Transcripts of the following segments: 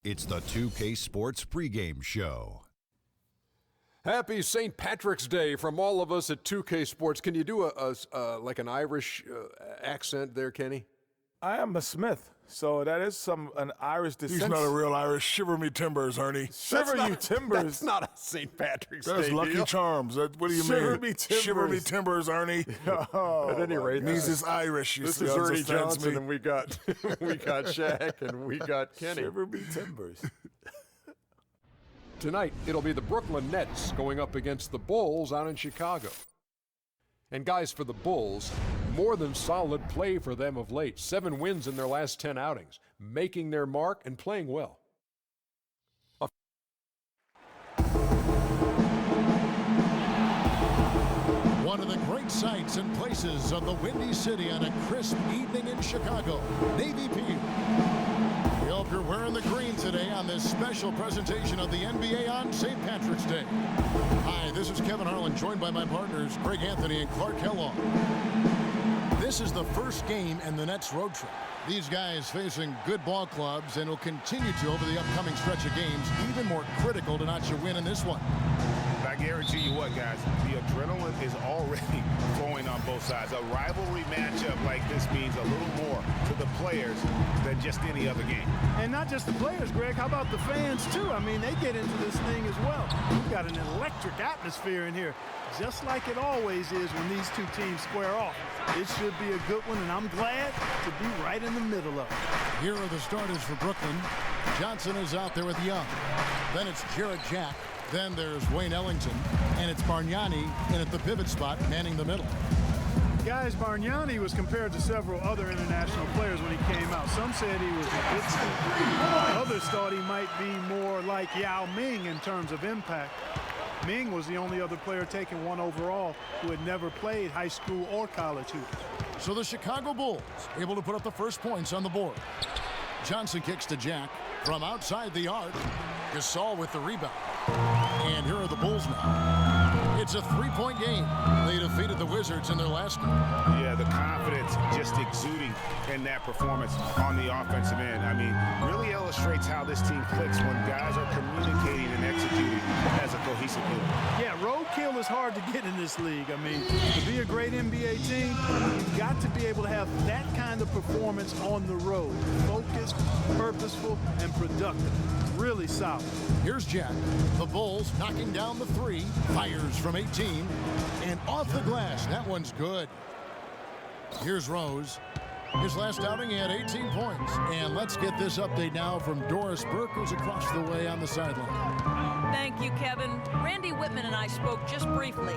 It's the 2K Sports pregame show. Happy St. Patrick's Day from all of us at 2K Sports. Can you do like an Irish accent there, Kenny? I am a Smith, so that is an Irish descent. He's not a real Irish. Shiver me timbers, Ernie. Shiver you timbers. That's not a St. Patrick's Day That's Lucky deal. Charms. What do you Shiver mean? me timbers. Shiver me timbers, Ernie. Oh, At any rate, Means it's Irish. You this see, is Ernie understands Johnson, me. and we got Shaq, and we got Kenny. Shiver me timbers. Tonight, it'll be the Brooklyn Nets going up against the Bulls out in Chicago. And guys, for the Bulls, more than solid play for them of late. 7 wins in their last 10 outings, making their mark and playing well. One of the great sights and places of the Windy City on a crisp evening in Chicago, Navy Pier. We hope you're wearing the green today on this special presentation of the NBA on St. Patrick's Day. Hi, this is Kevin Harlan, joined by my partners Greg Anthony and Clark Kellogg. This is the first game in the Nets road trip. These guys facing good ball clubs and will continue to over the upcoming stretch of games, even more critical to notch a win in this one. I guarantee you what, guys, the adrenaline is already flowing on both sides. A rivalry matchup like this means a little more to the players than just any other game. And not just the players, Greg. How about the fans, too? I mean, they get into this thing as well. We've got an electric atmosphere in here, just like it always is when these two teams square off. It should be a good one, and I'm glad to be right in the middle of it. Here are the starters for Brooklyn. Johnson is out there with Young. Then it's Jarrett Jack. Then there's Wayne Ellington. And it's Bargnani in at the pivot spot, manning the middle. Guys, Bargnani was compared to several other international players when he came out. Some said he was a good student. Others thought he might be more like Yao Ming in terms of impact. Ming was the only other player taken 1 overall who had never played high school or college hoops. So the Chicago Bulls able to put up the first points on the board. Johnson kicks to Jack from outside the arc. Gasol with the rebound. And here are the Bulls now. It's a 3-point game. They defeated the Wizards in their last game. Yeah, the confidence just exuding in that performance on the offensive end. I mean, really illustrates how this team clicks when guys are communicating and executing as a cohesive unit. Yeah, roadkill is hard to get in this league. I mean, to be a great NBA team, you've got to be able to have that kind of performance on the road. Focused, purposeful, and productive. Really solid. Here's Jack. The Bulls knocking down the 3. Fires from 18. And off the glass. That one's good. Here's Rose. His last outing, he had 18 points. And let's get this update now from Doris Burke, who's across the way on the sideline. Thank you, Kevin. Randy Whitman and I spoke just briefly.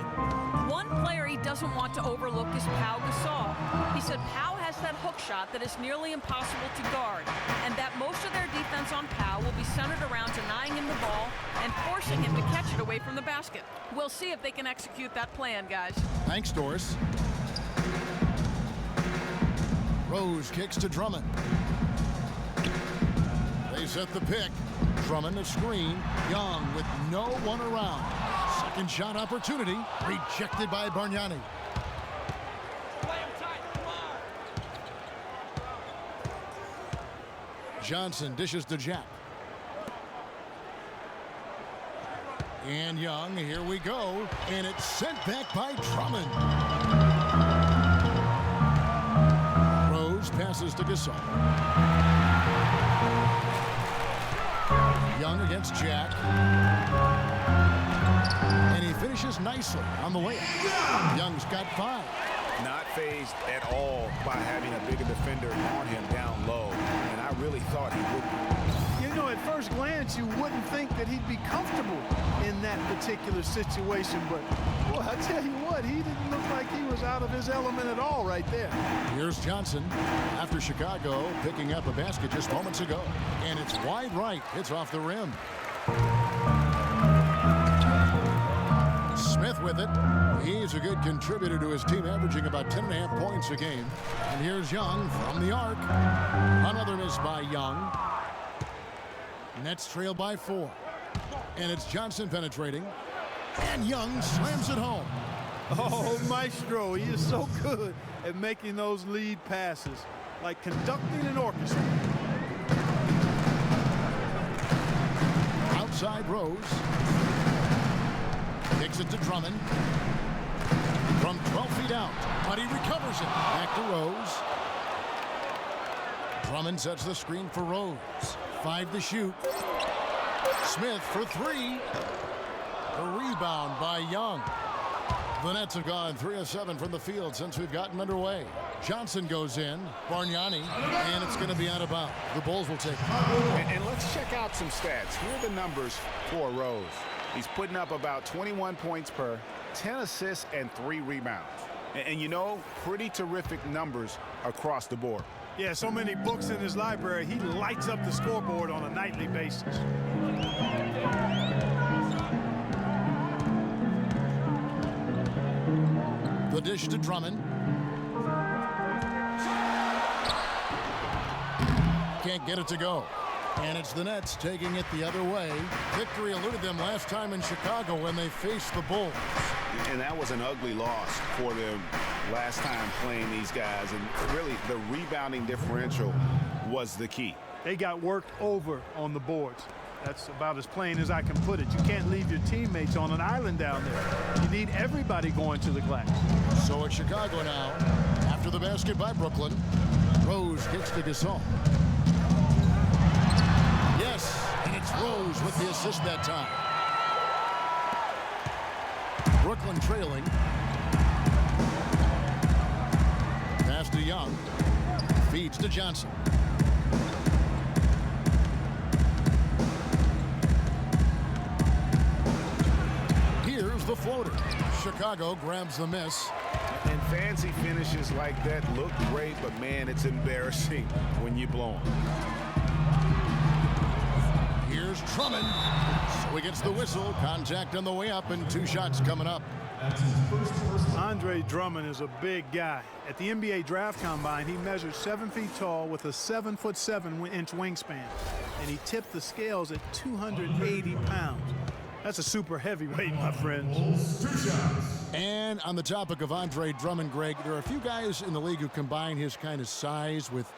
One player he doesn't want to overlook is Pau Gasol. He said Pau has that hook shot that is nearly impossible to guard, and that most of their defense on Pau will be centered around denying him the ball and forcing him to catch it away from the basket. We'll see if they can execute that plan, guys. Thanks, Doris. Rose kicks to Drummond. They set the pick. Drummond a screen. Young with no one around. Second shot opportunity. Rejected by Bargnani. Johnson dishes to Jack. And Young, here we go. And it's sent back by Drummond. Rose passes to Gasol. Young against Jack. And he finishes nicely on the layup. Young's got 5. Not fazed at all by having a bigger defender on him down low. And I really thought he would be. You know, at first glance, you wouldn't think that he'd be comfortable in that particular situation. But, boy, I tell you what, he didn't look like he was out of his element at all right there. Here's Johnson after Chicago picking up a basket just moments ago. And it's wide right. It's off the rim. Smith with it. He's a good contributor to his team, averaging about 10.5 points a game. And here's Young from the arc. Another miss by Young. Nets trail by 4. And it's Johnson penetrating. And Young slams it home. Oh, Maestro, he is so good at making those lead passes, like conducting an orchestra. Outside Rose. Kicks it to Drummond. From 12 feet out. But he recovers it. Back to Rose. Drummond sets the screen for Rose. 5 to shoot. Smith for 3. A rebound by Young. The Nets have gone 3 of 7 from the field since we've gotten underway. Johnson goes in. Bargnani. And it's going to be out of bounds. The Bulls will take it. And let's check out some stats. Here are the numbers for Rose. He's putting up about 21 points per, 10 assists, and 3 rebounds. And you know, pretty terrific numbers across the board. Yeah, so many books in his library. He lights up the scoreboard on a nightly basis. The dish to Drummond. Can't get it to go. And it's the Nets taking it the other way. Victory eluded them last time in Chicago when they faced the Bulls. And that was an ugly loss for them last time playing these guys. And really, the rebounding differential was the key. They got worked over on the boards. That's about as plain as I can put it. You can't leave your teammates on an island down there. You need everybody going to the glass. So it's Chicago now. After the basket by Brooklyn, Rose kicks to Gasol. Yes, and it's Rose with the assist that time. Brooklyn trailing. Pass to Young. Feeds to Johnson. Here's the floater. Chicago grabs the miss. And fancy finishes like that look great, but man, it's embarrassing when you blow them. Here's Drummond. So he gets the whistle. Contact on the way up and 2 shots coming up. Andre Drummond is a big guy. At the NBA Draft Combine, he measured 7 feet tall with a 7'7" wingspan. And he tipped the scales at 280 pounds. That's a super heavyweight, my friends. And on the topic of Andre Drummond, Greg, there are a few guys in the league who combine his kind of size with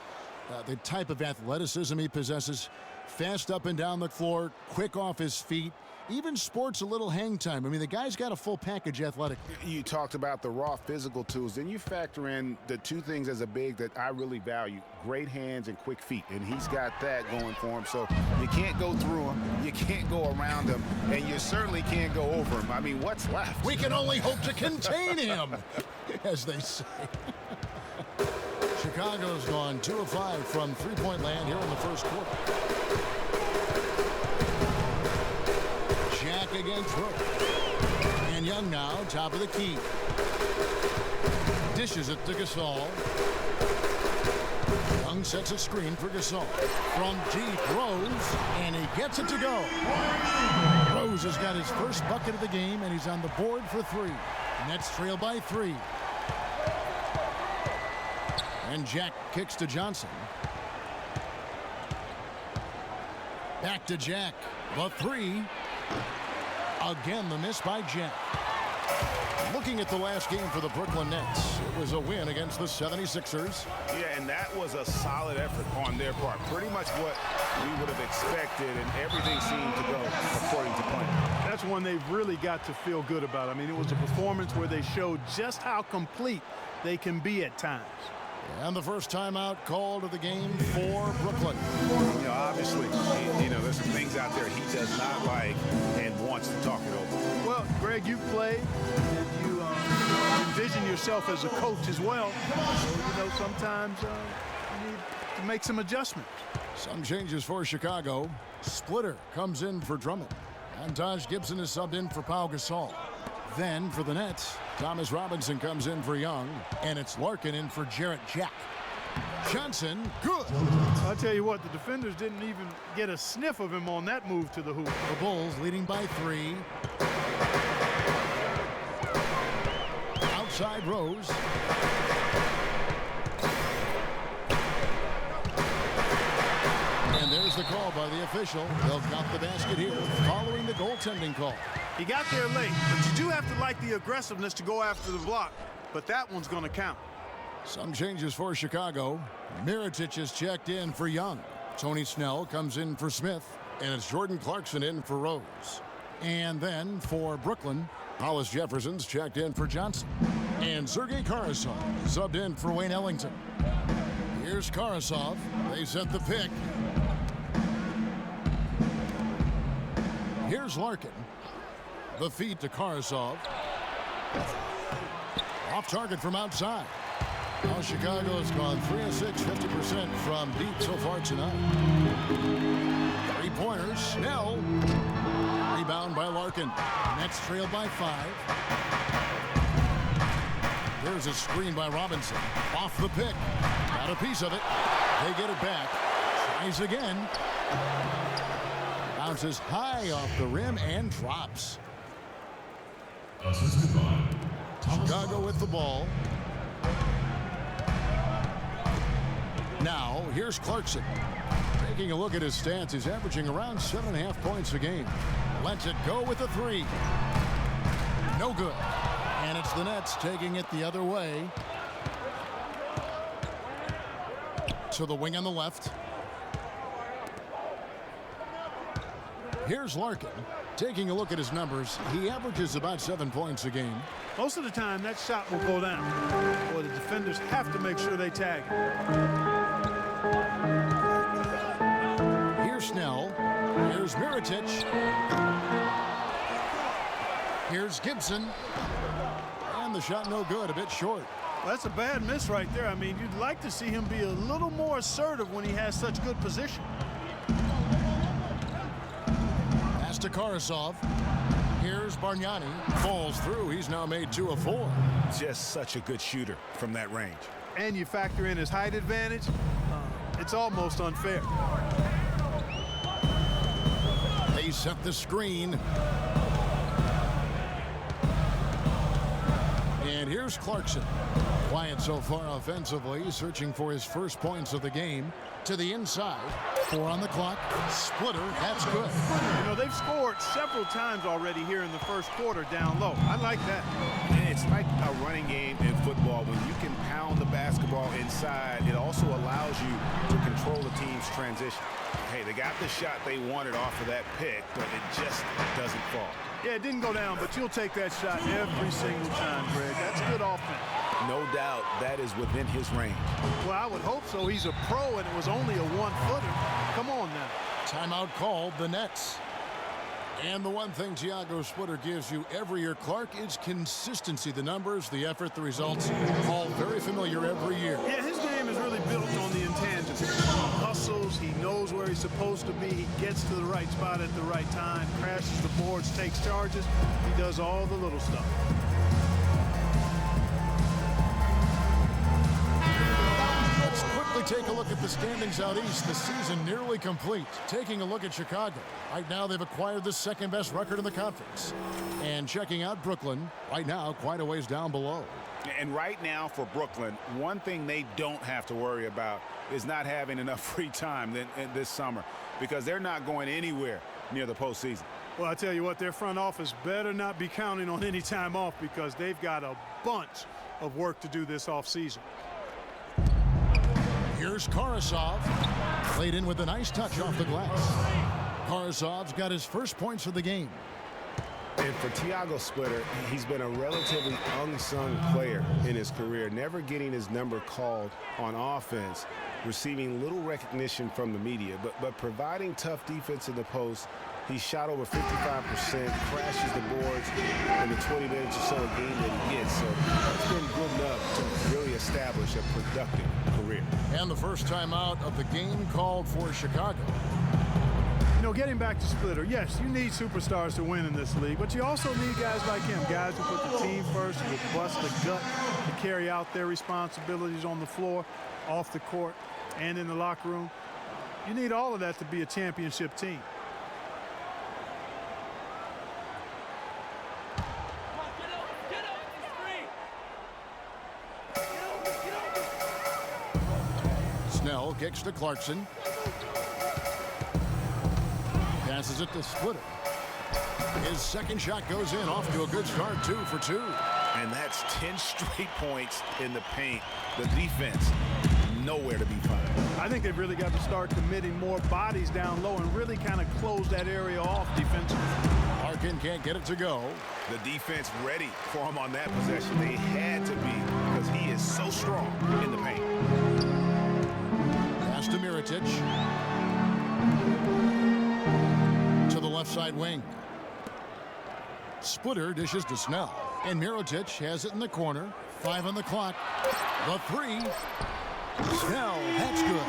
the type of athleticism he possesses. Fast up and down the floor, quick off his feet, even sports a little hang time. I mean, the guy's got a full package athletically. You talked about the raw physical tools. Then you factor in the 2 things as a big that I really value: great hands and quick feet. And he's got that going for him. So you can't go through him, you can't go around him, and you certainly can't go over him. I mean, what's left? We can only hope to contain him, as they say. Chicago's gone 2 of 5 from three-point land here in the first quarter. Jack against Rose. And Young now, top of the key. Dishes it to Gasol. Young sets a screen for Gasol. From deep, Rose, and he gets it to go. Rose has got his first bucket of the game, and he's on the board for 3. Nets trail by 3. And Jack kicks to Johnson. Back to Jack. The 3. Again, the miss by Jack. Looking at the last game for the Brooklyn Nets, it was a win against the 76ers. Yeah, and that was a solid effort on their part. Pretty much what we would have expected, and everything seemed to go according to plan. That's one they've really got to feel good about. I mean, it was a performance where they showed just how complete they can be at times. And the first timeout called of the game for Brooklyn. You know, obviously, there's some things out there he does not like and wants to talk it over. Well, Greg, you played, and you envision yourself as a coach as well. So, sometimes you need to make some adjustments. Some changes for Chicago. Splitter comes in for Drummond. And Taj Gibson is subbed in for Pau Gasol. Then for the Nets, Thomas Robinson comes in for Young, and it's Larkin in for Jarrett Jack. Johnson, good. I'll tell you what, the defenders didn't even get a sniff of him on that move to the hoop. The Bulls leading by 3. Outside Rose. And there's the call by the official. They'll count the basket here following the goaltending call. He got there late, but you do have to like the aggressiveness to go after the block. But that one's going to count. Some changes for Chicago. Mirotic is checked in for Young. Tony Snell comes in for Smith. And it's Jordan Clarkson in for Rose. And then for Brooklyn, Hollis Jefferson's checked in for Johnson. And Sergei Karasov subbed in for Wayne Ellington. Here's Karasov. They set the pick. Here's Larkin. The feed to Karasov. Off target from outside. Now Chicago's gone 3 of 6, 50% from deep so far tonight. 3-pointers. Snell. Rebound by Larkin. Nets trailed by 5. There's a screen by Robinson. Off the pick. Got a piece of it. They get it back. Tries again. Bounces high off the rim and drops. Chicago with the ball. Now, here's Clarkson. Taking a look at his stats, he's averaging around 7.5 points a game. Lets it go with a 3. No good. And it's the Nets taking it the other way. To the wing on the left. Here's Larkin. Taking a look at his numbers, he averages about 7 points a game. Most of the time, that shot will go down. Or the defenders have to make sure they tag him. Here's Snell. Here's Mirotic. Here's Gibson. And the shot no good, a bit short. Well, that's a bad miss right there. I mean, you'd like to see him be a little more assertive when he has such good position. Pass to Karasov. Here's Bargnani. Falls through. He's now made 2 of 4. Just such a good shooter from that range. And you factor in his height advantage, it's almost unfair. They set the screen. And here's Clarkson. Quiet so far offensively, searching for his first points of the game. To the inside. 4 on the clock. Splitter. That's good. You know, they've scored several times already here in the first quarter down low. I like that. It's like a running game in football. When you can pound the basketball inside, it also allows you to control the team's transition. Hey, they got the shot they wanted off of that pick, but it just doesn't fall. Yeah, it didn't go down, but you'll take that shot every single time, Greg. That's good offense. No doubt that is within his range. Well, I would hope so. He's a pro, and it was only a 1-footer. Come on now. Timeout called, the Nets. And the one thing Tiago Splitter gives you every year, Clark, is consistency. The numbers, the effort, the results, all very familiar every year. Yeah, his game is really built on the intangibles. He hustles, he knows where he's supposed to be, he gets to the right spot at the right time, crashes the boards, takes charges. He does all the little stuff. Let's quickly take a look at the standings out east. The season nearly complete. Taking a look at Chicago. Right now they've acquired the second best record in the conference. And checking out Brooklyn, right now quite a ways down below. And right now for Brooklyn, one thing they don't have to worry about is not having enough free time this summer, because they're not going anywhere near the postseason. Well, I tell you what, their front office better not be counting on any time off, because they've got a bunch of work to do this offseason. Here's Karasov. Played in with a nice touch off the glass. Karasov's got his first points of the game. And for Tiago Splitter, he's been a relatively unsung player in his career, never getting his number called on offense, receiving little recognition from the media, but providing tough defense in the post. He shot over 55%, crashes the boards in the 20 minutes or so a game that he gets. So it's been good enough to really establish a productive career. And the first time out of the game called for Chicago. You know, getting back to Splitter, yes, you need superstars to win in this league, but you also need guys like him, guys who put the team first, who will bust the gut to carry out their responsibilities on the floor, off the court, and in the locker room. You need all of that to be a championship team. Snell kicks to Clarkson. Passes it to Splitter. His second shot goes in, off to a good start, 2 for 2. And that's 10 straight points in the paint. The defense nowhere to be found. I think they've really got to start committing more bodies down low and really kind of close that area off defensively. Larkin can't get it to go. The defense ready for him on that possession. They had to be because he is so strong in the paint. Pass to Mirotic. To the left side wing. Splitter dishes to Snell. And Mirotic has it in the corner. 5 on the clock. The three. Snell, that's good.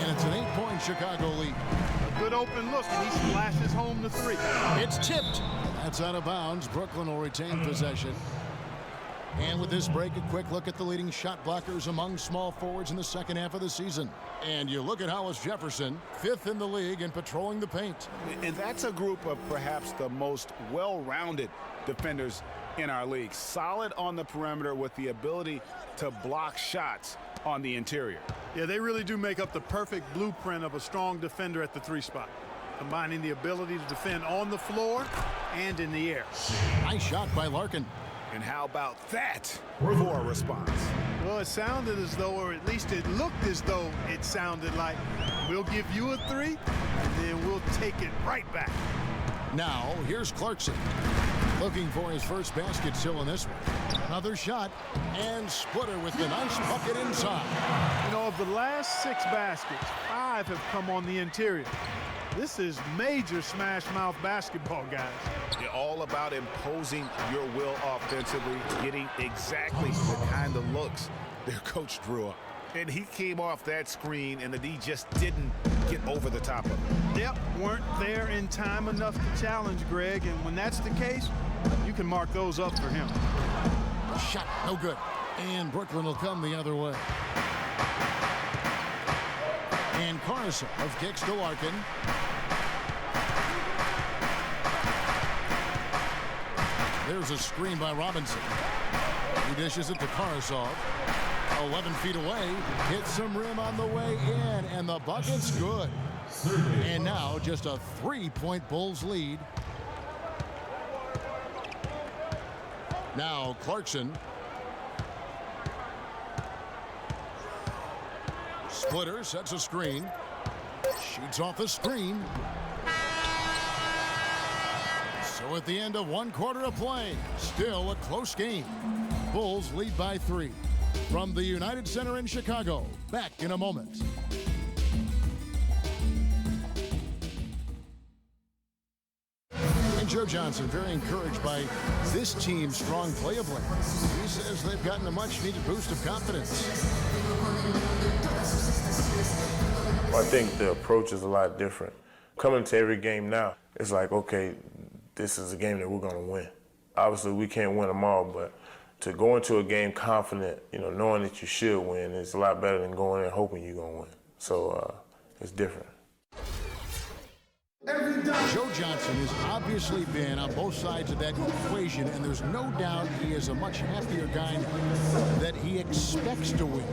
And it's an 8-point Chicago lead. A good open look, and he splashes home the three. It's tipped. That's out of bounds. Brooklyn will retain possession. And with this break, a quick look at the leading shot blockers among small forwards in the second half of the season. And you look at Hollis Jefferson, 5th in the league and patrolling the paint. And that's a group of perhaps the most well-rounded defenders in our league. Solid on the perimeter with the ability to block shots on the interior. Yeah, they really do make up the perfect blueprint of a strong defender at the 3 spot, combining the ability to defend on the floor and in the air. Nice shot by Larkin. And how about that for a response? Well, it sounded as though, or at least it looked as though it sounded like, we'll give you a 3, and then we'll take it right back. Now, here's Clarkson. Looking for his first basket still in this one. Another shot, and Splitter with the nice bucket inside. You know, of the last 6 baskets, 5 have come on the interior. This is major smash mouth basketball, guys. You're all about imposing your will offensively, getting exactly the kind of looks their coach drew up. And he came off that screen, and the D just didn't get over the top of it. Yep, weren't there in time enough to challenge Greg, and when that's the case, you can mark those up for him. Shot, no good. And Brooklyn will come the other way. And Karasov kicks to Larkin. There's a screen by Robinson. He dishes it to Karasov. 11 feet away, hits some rim on the way in, and the bucket's good. And now just a 3-point Bulls lead. Now Clarkson. Splitter sets a screen. Shoots off the screen. So at the end of 1 quarter of play, still a close game. Bulls lead by 3. From the United Center in Chicago, back in a moment. And Joe Johnson very encouraged by this team's strong play of late. He says they've gotten a much-needed boost of confidence. I think the approach is a lot different. Coming to every game now, it's like, okay, this is a game that we're going to win. Obviously, we can't win them all, but to go into a game confident, knowing that you should win is a lot better than going in hoping you're going to win. So it's different. Joe Johnson has obviously been on both sides of that equation, and there's no doubt he is a much happier guy that he expects to win.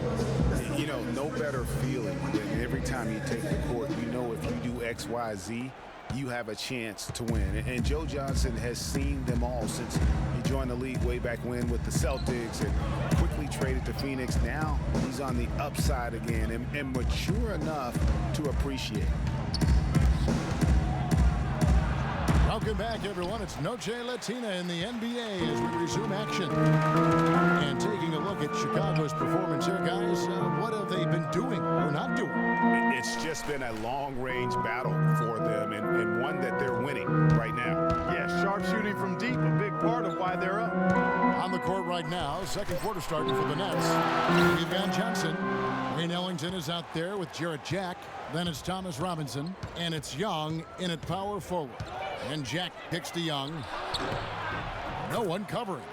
No better feeling than every time you take the court, if you do X, Y, Z, you have a chance to win. And Joe Johnson has seen them all since he joined the league way back when with the Celtics and quickly traded to Phoenix. Now he's on the upside again and mature enough to appreciate. Welcome back, everyone. It's Noche Latina in the NBA as we resume action. And taking a look at Chicago's performance here, guys, what have they been doing or not doing? It's just been a long-range battle for them and one that they're winning right now. Yeah, sharp shooting from deep, a big part of why they're up. On the court right now, second quarter starting for the Nets. We've got Johnson. Wayne Ellington is out there with Jarrett Jack. Then it's Thomas Robinson. And it's Young in at power forward. And Jack kicks to Young. No one covering.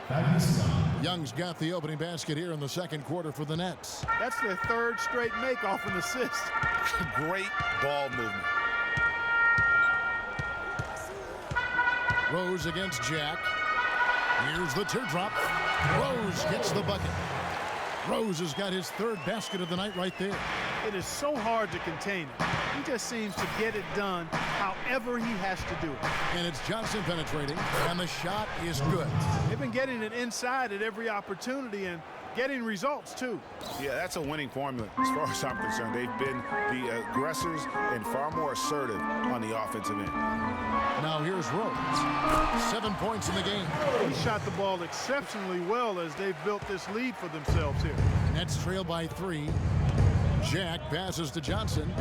Young's got the opening basket here in the second quarter for the Nets. That's their 3rd straight make-off and assist. Great ball movement. Rose against Jack. Here's the teardrop. Rose gets the bucket. Rose has got his 3rd basket of the night right there. It is so hard to contain him. He just seems to get it done however he has to do it. And it's Johnson penetrating, and the shot is good. They've been getting it inside at every opportunity, and getting results, too. Yeah, that's a winning formula as far as I'm concerned. They've been the aggressors and far more assertive on the offensive end. Now here's Rhodes. 7 points in the game. He shot the ball exceptionally well as they've built this lead for themselves here. Nets trail by 3. Jack passes to Johnson.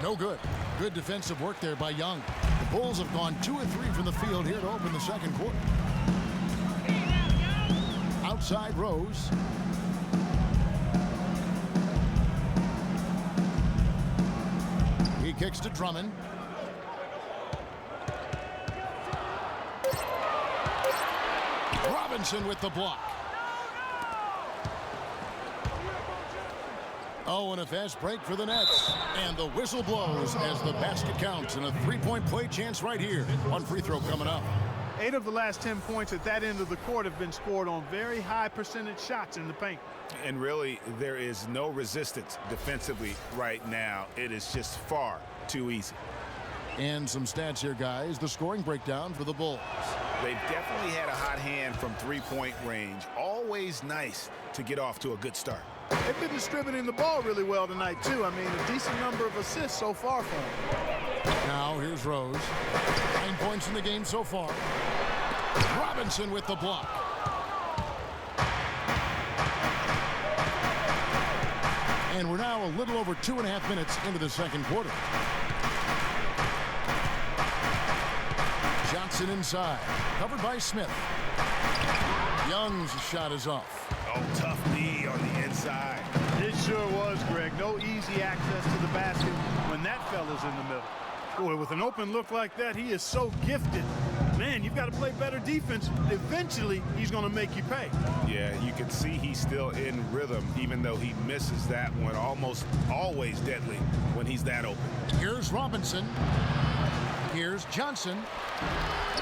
No good. Good defensive work there by Young. The Bulls have gone 2 of 3 from the field here to open the second quarter. Outside Rose. He kicks to Drummond. Robinson with the block. Oh, and a fast break for the Nets. And the whistle blows as the basket counts, and a three-point play chance right here. One free throw coming up. 8 of the last 10 points at that end of the court have been scored on very high percentage shots in the paint. And really, there is no resistance defensively right now. It is just far too easy. And some stats here, guys. The scoring breakdown for the Bulls. They've definitely had a hot hand from three-point range. Always nice to get off to a good start. They've been distributing the ball really well tonight, too. I mean, a decent number of assists so far for them. Now here's Rose. 9 points in the game so far. Robinson with the block. And we're now a little over 2.5 minutes into the second quarter. Johnson inside, covered by Smith. Young's shot is off. Oh, tough knee on the inside. It sure was, Greg. No easy access to the basket when that fella's in the middle. Boy, with an open look like that, he is so gifted. Man, you've got to play better defense. Eventually, he's going to make you pay. Yeah, you can see he's still in rhythm, even though he misses that one. Almost always deadly when he's that open. Here's Robinson. Here's Johnson.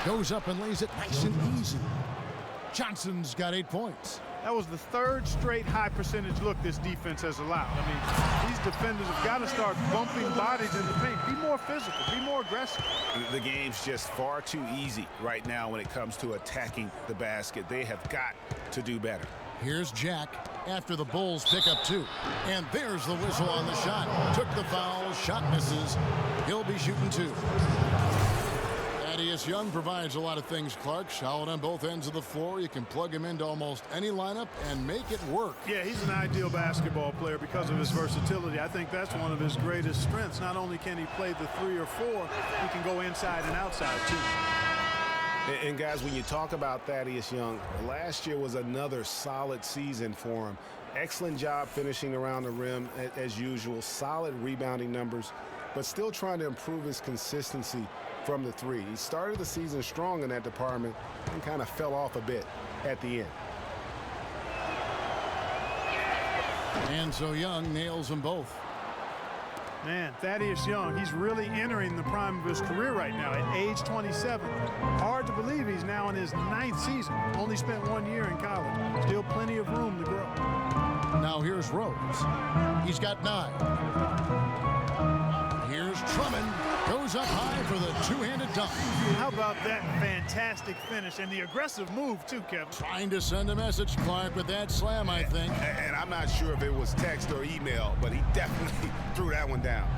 Goes up and lays it nice and easy. Johnson's got 8 points. That was the 3rd straight high percentage look this defense has allowed. I mean, these defenders have got to start bumping bodies in the paint. Be more physical. Be more aggressive. The game's just far too easy right now when it comes to attacking the basket. They have got to do better. Here's Jack after the Bulls pick up 2. And there's the whistle on the shot. Took the foul. Shot misses. He'll be shooting 2. Thaddeus Young provides a lot of things, Clark. Solid on both ends of the floor. You can plug him into almost any lineup and make it work. Yeah, he's an ideal basketball player because of his versatility. I think that's one of his greatest strengths. Not only can he play the 3 or 4, he can go inside and outside, too. And guys, when you talk about Thaddeus Young, last year was another solid season for him. Excellent job finishing around the rim as usual. Solid rebounding numbers, but still trying to improve his consistency from the 3. He started the season strong in that department and kind of fell off a bit at the end. And so Young nails them both. Man, Thaddeus Young, he's really entering the prime of his career right now at age 27. Hard to believe he's now in his 9th season. Only spent 1 year in college. Still plenty of room to grow. Now here's Rose. He's got 9. Here's Drummond. Goes up high for the two-handed dunk. How about that fantastic finish and the aggressive move, too, Kevin? Trying to send a message, Clark, with that slam, I think. And I'm not sure if it was text or email, but he definitely threw that one down.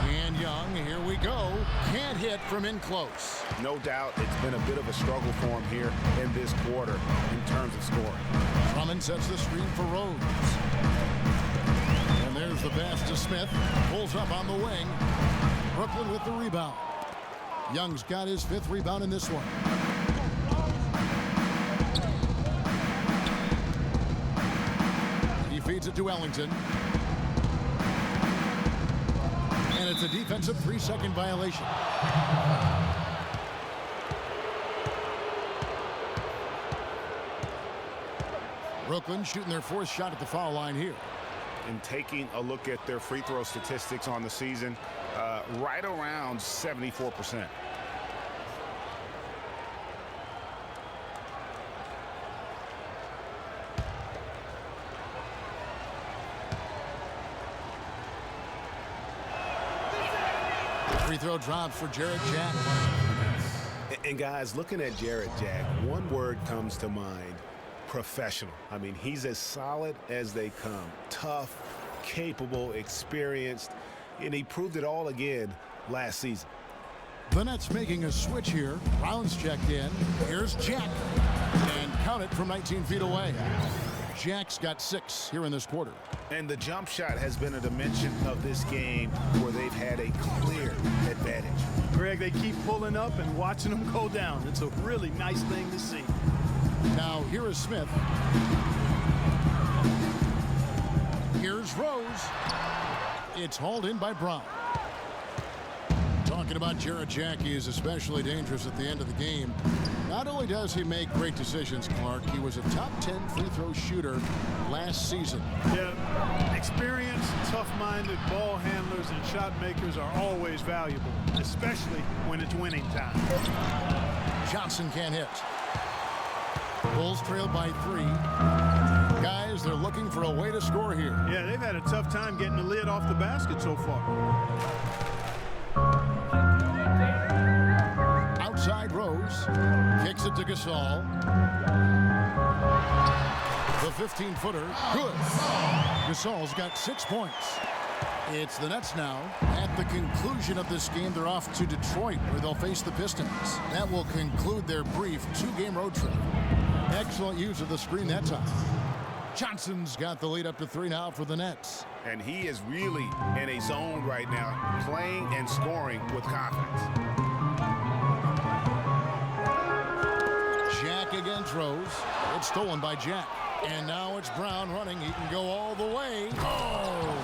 And Young, here we go. Can't hit from in close. No doubt it's been a bit of a struggle for him here in this quarter in terms of scoring. Drummond sets the screen for Rose. And there's the pass to Smith. Pulls up on the wing. Brooklyn with the rebound. Young's got his 5th rebound in this one. He feeds it to Ellington. And it's a defensive 3-second violation. Brooklyn shooting their 4th shot at the foul line here. And taking a look at their free throw statistics on the season, right around 74%. Free throw drops for Jarrett Jack. And guys, looking at Jarrett Jack, one word comes to mind: professional. I mean, he's as solid as they come. Tough, capable, experienced, and he proved it all again last season. The Nets making a switch here. Brown's checked in. Here's Jack. And count it from 19 feet away. Jack's got 6 here in this quarter. And the jump shot has been a dimension of this game where they've had a clear advantage. Greg, they keep pulling up and watching them go down. It's a really nice thing to see. Now here is Smith. Here's Rose. It's hauled in by Brown. Talking about Jarrett Jack, he is especially dangerous at the end of the game. Not only does he make great decisions, Clark, he was a top 10 free throw shooter last season. Yeah, experienced, tough-minded ball handlers and shot makers are always valuable, especially when it's winning time. Johnson can't hit. Bulls trail by 3. Guys, they're looking for a way to score here. Yeah, they've had a tough time getting the lid off the basket so far. Outside Rose. Kicks it to Gasol. The 15-footer. Good. Gasol's got 6 points. It's the Nets now. At the conclusion of this game, they're off to Detroit, where they'll face the Pistons. That will conclude their brief 2-game road trip. Excellent use of the screen that time. Johnson's got the lead up to 3 now for the Nets. And he is really in a zone right now, playing and scoring with confidence. Jack against Rose. It's stolen by Jack. And now it's Brown running. He can go all the way. Oh!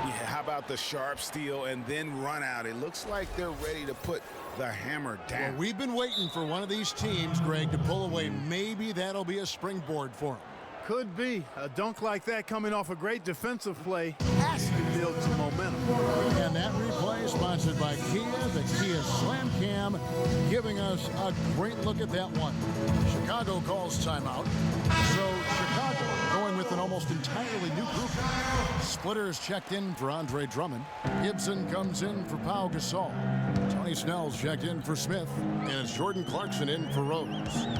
Yeah, how about the sharp steal and then run out? It looks like they're ready to put the hammer down. Well, we've been waiting for one of these teams, Greg, to pull away. Maybe that'll be a springboard for them. Could be. A dunk like that coming off a great defensive play has to build some momentum. And that replay sponsored by Kia, the Kia Slam Cam, giving us a great look at that one. Chicago calls timeout. So Chicago going with an almost entirely new group. Splitters checked in for Andre Drummond. Gibson comes in for Pau Gasol. Tony Snell's checked in for Smith. And it's Jordan Clarkson in for Rose.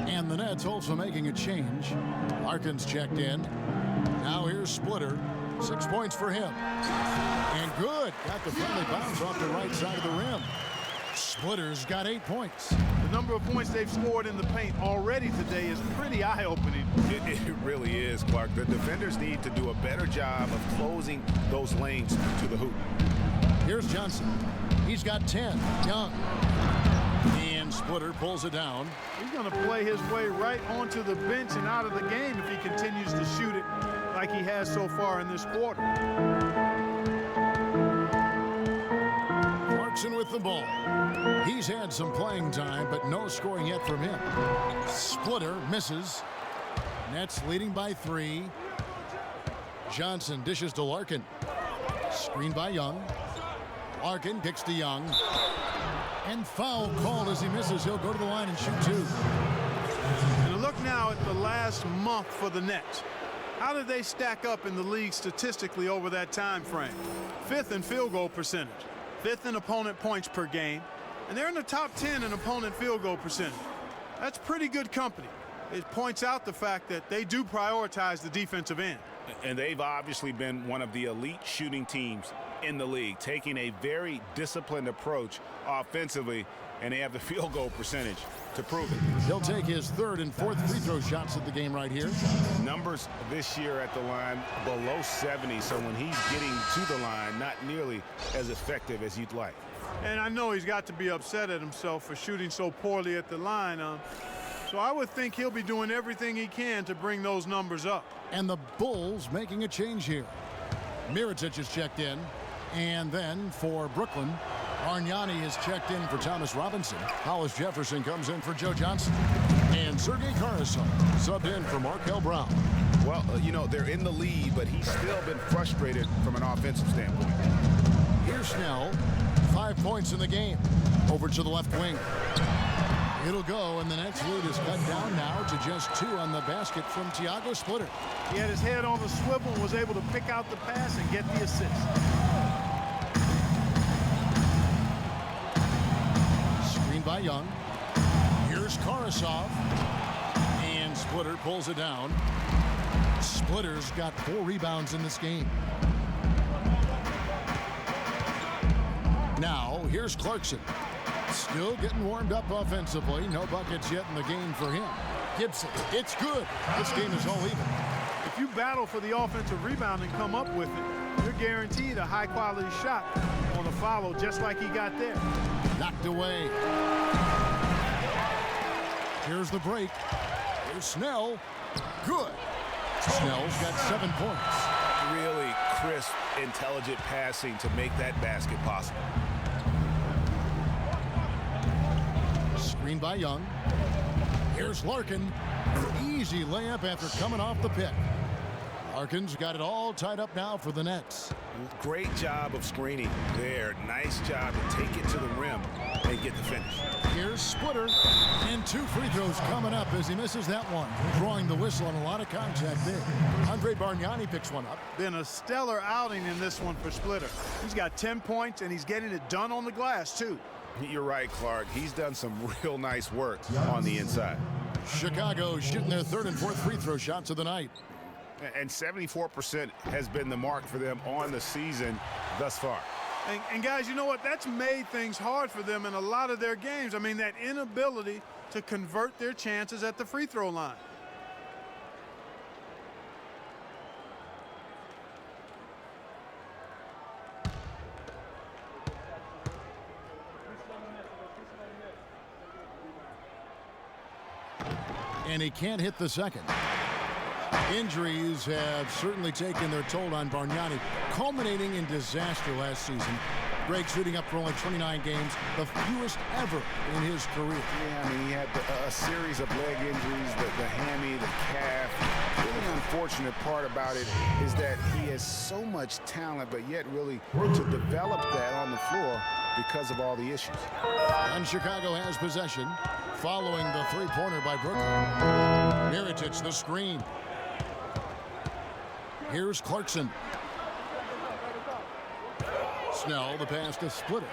And the Nets also making a change. Larkin's checked in. Now here's Splitter. 6 points for him. And good. Got the friendly bounce off the right side of the rim. Splitter's got 8 points. The number of points they've scored in the paint already today is pretty eye-opening. It really is, Clark. The defenders need to do a better job of closing those lanes to the hoop. Here's Johnson. He's got 10. Young. And Splitter pulls it down. He's going to play his way right onto the bench and out of the game if he continues to shoot it like he has so far in this quarter. Clarkson with the ball. He's had some playing time, but no scoring yet from him. Splitter misses. Nets leading by 3. Johnson dishes to Larkin. Screened by Young. Larkin kicks to Young. And foul called as he misses. He'll go to the line and shoot 2. And look now at the last month for the Nets. How did they stack up in the league statistically over that time frame? 5th in field goal percentage, 5th in opponent points per game, and they're in the top 10 in opponent field goal percentage. That's pretty good company. It points out the fact that they do prioritize the defensive end. And they've obviously been one of the elite shooting teams in the league, taking a very disciplined approach offensively, and they have the field goal percentage to prove it. He'll take his 3rd and 4th free throw shots at the game right here. Numbers this year at the line below 70, so when he's getting to the line, not nearly as effective as you'd like. And I know he's got to be upset at himself for shooting so poorly at the line. So I would think he'll be doing everything he can to bring those numbers up. And the Bulls making a change here. Mirotic is checked in. And then for Brooklyn, Bargnani is checked in for Thomas Robinson. Hollis Jefferson comes in for Joe Johnson. And Sergei Karasov subbed in for Markel Brown. Well, you know, they're in the lead, but he's still been frustrated from an offensive standpoint. Here's Snell. 5 points in the game. Over to the left wing. It'll go, and the Nets lead is cut down now to just 2 on the basket from Tiago Splitter. He had his head on the swivel and was able to pick out the pass and get the assist. by Young. Here's Karasov. And Splitter pulls it down. Splitter's got 4 rebounds in this game. Now, here's Clarkson. Still getting warmed up offensively. No buckets yet in the game for him. Gibson, it's good. This game is all even. If you battle for the offensive rebound and come up with it, you're guaranteed a high-quality shot on a follow just like he got there. Knocked away. Here's the break. Here's Snell. Good. Snell's got 7 points. Really crisp, intelligent passing to make that basket possible. Screen by Young. Here's Larkin. Easy layup after coming off the pick. Larkin's got it all tied up now for the Nets. Great job of screening there. Nice job to take it to the rim and get the finish. Here's Splitter. And 2 free throws coming up as he misses that one. Drawing the whistle on a lot of contact there. Andre Bargnani picks one up. Been a stellar outing in this one for Splitter. He's got 10 points, and he's getting it done on the glass, too. You're right, Clark. He's done some real nice work on the inside. Chicago shooting their 3rd and 4th free throw shots of the night. And 74% has been the mark for them on the season thus far. And guys, you know what? That's made things hard for them in a lot of their games. I mean, that inability to convert their chances at the free throw line. And he can't hit the second. Injuries have certainly taken their toll on Bargnani, culminating in disaster last season. Greg shooting up for only 29 games, the fewest ever in his career. Yeah, I mean, he had a series of leg injuries, the hammy, the calf. The really unfortunate part about it is that he has so much talent, but yet really to develop that on the floor because of all the issues. And Chicago has possession following the 3-pointer by Brooklyn. Mirotic the screen. Here's Clarkson. Snell, the pass to Splitter.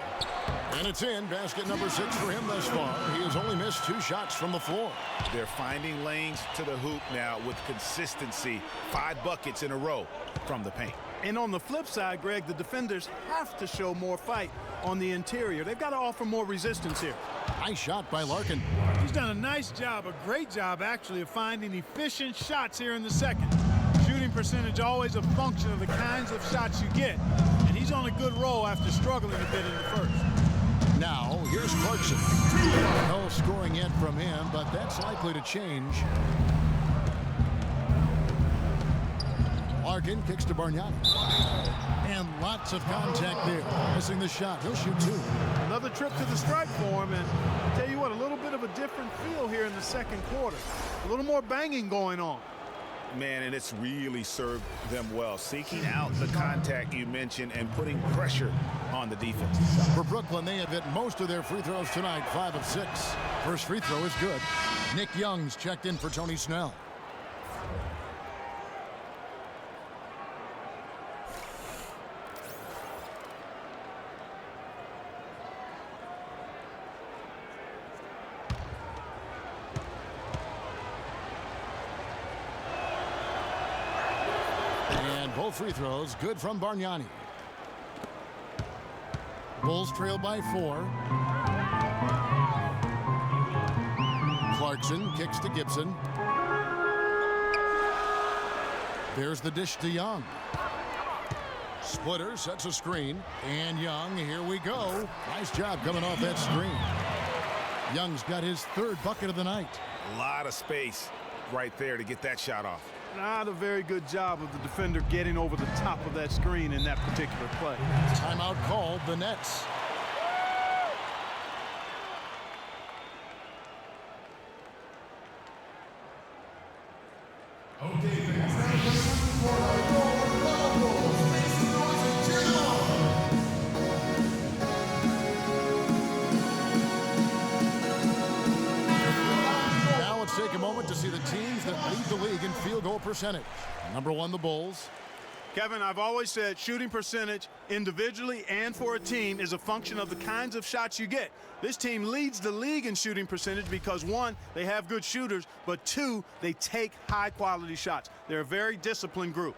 And it's in. Basket number 6 for him thus far. He has only missed 2 shots from the floor. They're finding lanes to the hoop now with consistency. 5 buckets in a row from the paint. And on the flip side, Greg, the defenders have to show more fight on the interior. They've got to offer more resistance here. Nice shot by Larkin. He's done a nice job, a great job actually, of finding efficient shots here in the second. Shooting percentage always a function of the kinds of shots you get. And he's on a good roll after struggling a bit in the first. Now, here's Clarkson. No scoring yet from him, but that's likely to change. Larkin kicks to Bargnani. And lots of contact there. Missing the shot. He'll shoot 2. Another trip to the strike for him, and I'll tell you what, a little bit of a different feel here in the second quarter. A little more banging going on. Man, and it's really served them well. Seeking out the contact you mentioned and putting pressure on the defense. For Brooklyn, they have hit most of their free throws tonight, 5 of 6. First free throw is good. Nick Young's checked in for Tony Snell. Both free throws good from Bargnani. Bulls trail by 4. Clarkson kicks to Gibson. There's the dish to Young. Splitter sets a screen. And Young, here we go. Nice job coming off that screen. Young's got his 3rd bucket of the night. A lot of space right there to get that shot off. Not a very good job of the defender getting over the top of that screen in that particular play. Timeout called, the Nets. Take a moment to see the teams that lead the league in field goal percentage. Number 1, the Bulls. Kevin, I've always said shooting percentage individually and for a team is a function of the kinds of shots you get. This team leads the league in shooting percentage because, one, they have good shooters, but two, they take high-quality shots. They're a very disciplined group.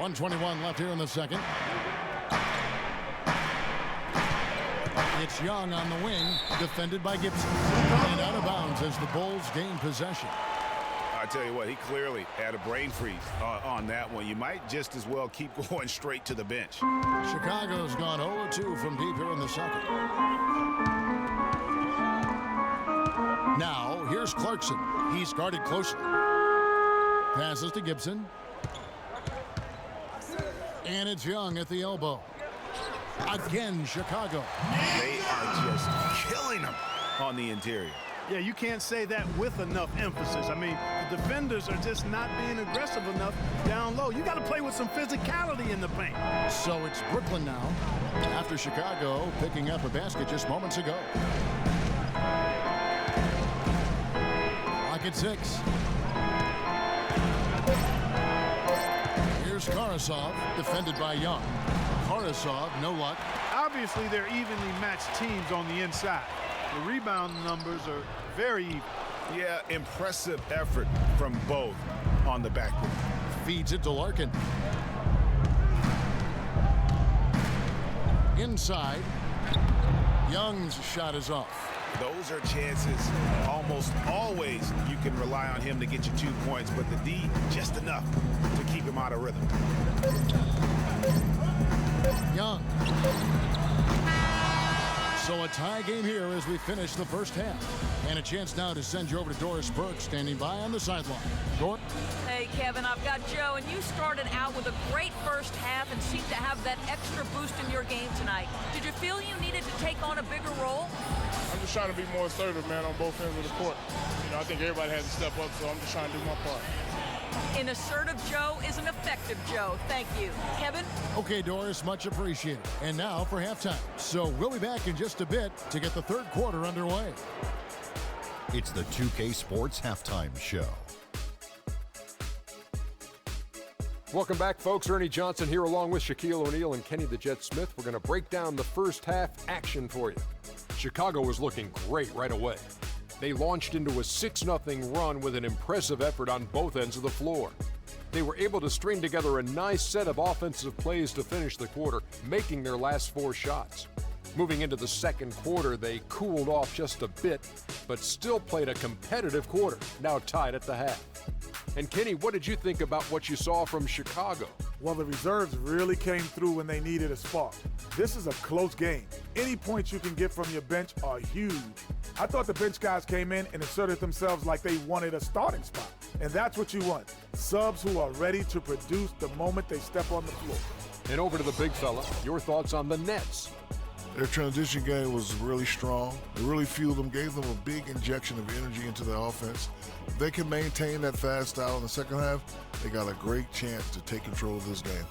1:21 left here in the second. It's Young on the wing, defended by Gibson. And out of bounds as the Bulls gain possession. I tell you what, he clearly had a brain freeze on that one. You might just as well keep going straight to the bench. Chicago's gone 0-2 from deep here in the second. Now, here's Clarkson. He's guarded closely. Passes to Gibson. And it's Young at the elbow. Again, Chicago. They are just killing him on the interior. Yeah, you can't say that with enough emphasis. I mean, the defenders are just not being aggressive enough down low. You got to play with some physicality in the paint. So it's Brooklyn now, after Chicago picking up a basket just moments ago. Lock at 6. Here's Karasov, defended by Young. Karasov, no luck. Obviously, they're evenly matched teams on the inside. The rebound numbers are very even. Yeah, impressive effort from both on the backboard. Feeds it to Larkin. Inside. Young's shot is off. Those are chances almost always you can rely on him to get you 2 points, but the D just enough to keep him out of rhythm. Young. So a tie game here as we finish the first half. And a chance now to send you over to Doris Burke, standing by on the sideline. Doris? Hey, Kevin, I've got Joe, and you started out with a great first half and seemed to have that extra boost in your game tonight. Did you feel you needed to take on a bigger role? I'm just trying to be more assertive, man, on both ends of the court. You know, I think everybody has to step up, so I'm just trying to do my part. An assertive Joe is an effective Joe. Thank you. Kevin? Okay, Doris, much appreciated. And now for halftime. So we'll be back in just a bit to get the third quarter underway. It's the 2K Sports Halftime Show. Welcome back, folks. Ernie Johnson here along with Shaquille O'Neal and Kenny the Jet Smith. We're going to break down the first half action for you. Chicago was looking great right away. They launched into a 6-0 run with an impressive effort on both ends of the floor. They were able to string together a nice set of offensive plays to finish the quarter, making their last 4 shots. Moving into the second quarter, they cooled off just a bit, but still played a competitive quarter, now tied at the half. And Kenny, what did you think about what you saw from Chicago? Well, the reserves really came through when they needed a spark. This is a close game. Any points you can get from your bench are huge. I thought the bench guys came in and asserted themselves like they wanted a starting spot. And that's what you want. Subs who are ready to produce the moment they step on the floor. And over to the big fella, your thoughts on the Nets. Their transition game was really strong. It really fueled them, gave them a big injection of energy into their offense. If they can maintain that fast style in the second half, they got a great chance to take control of this game.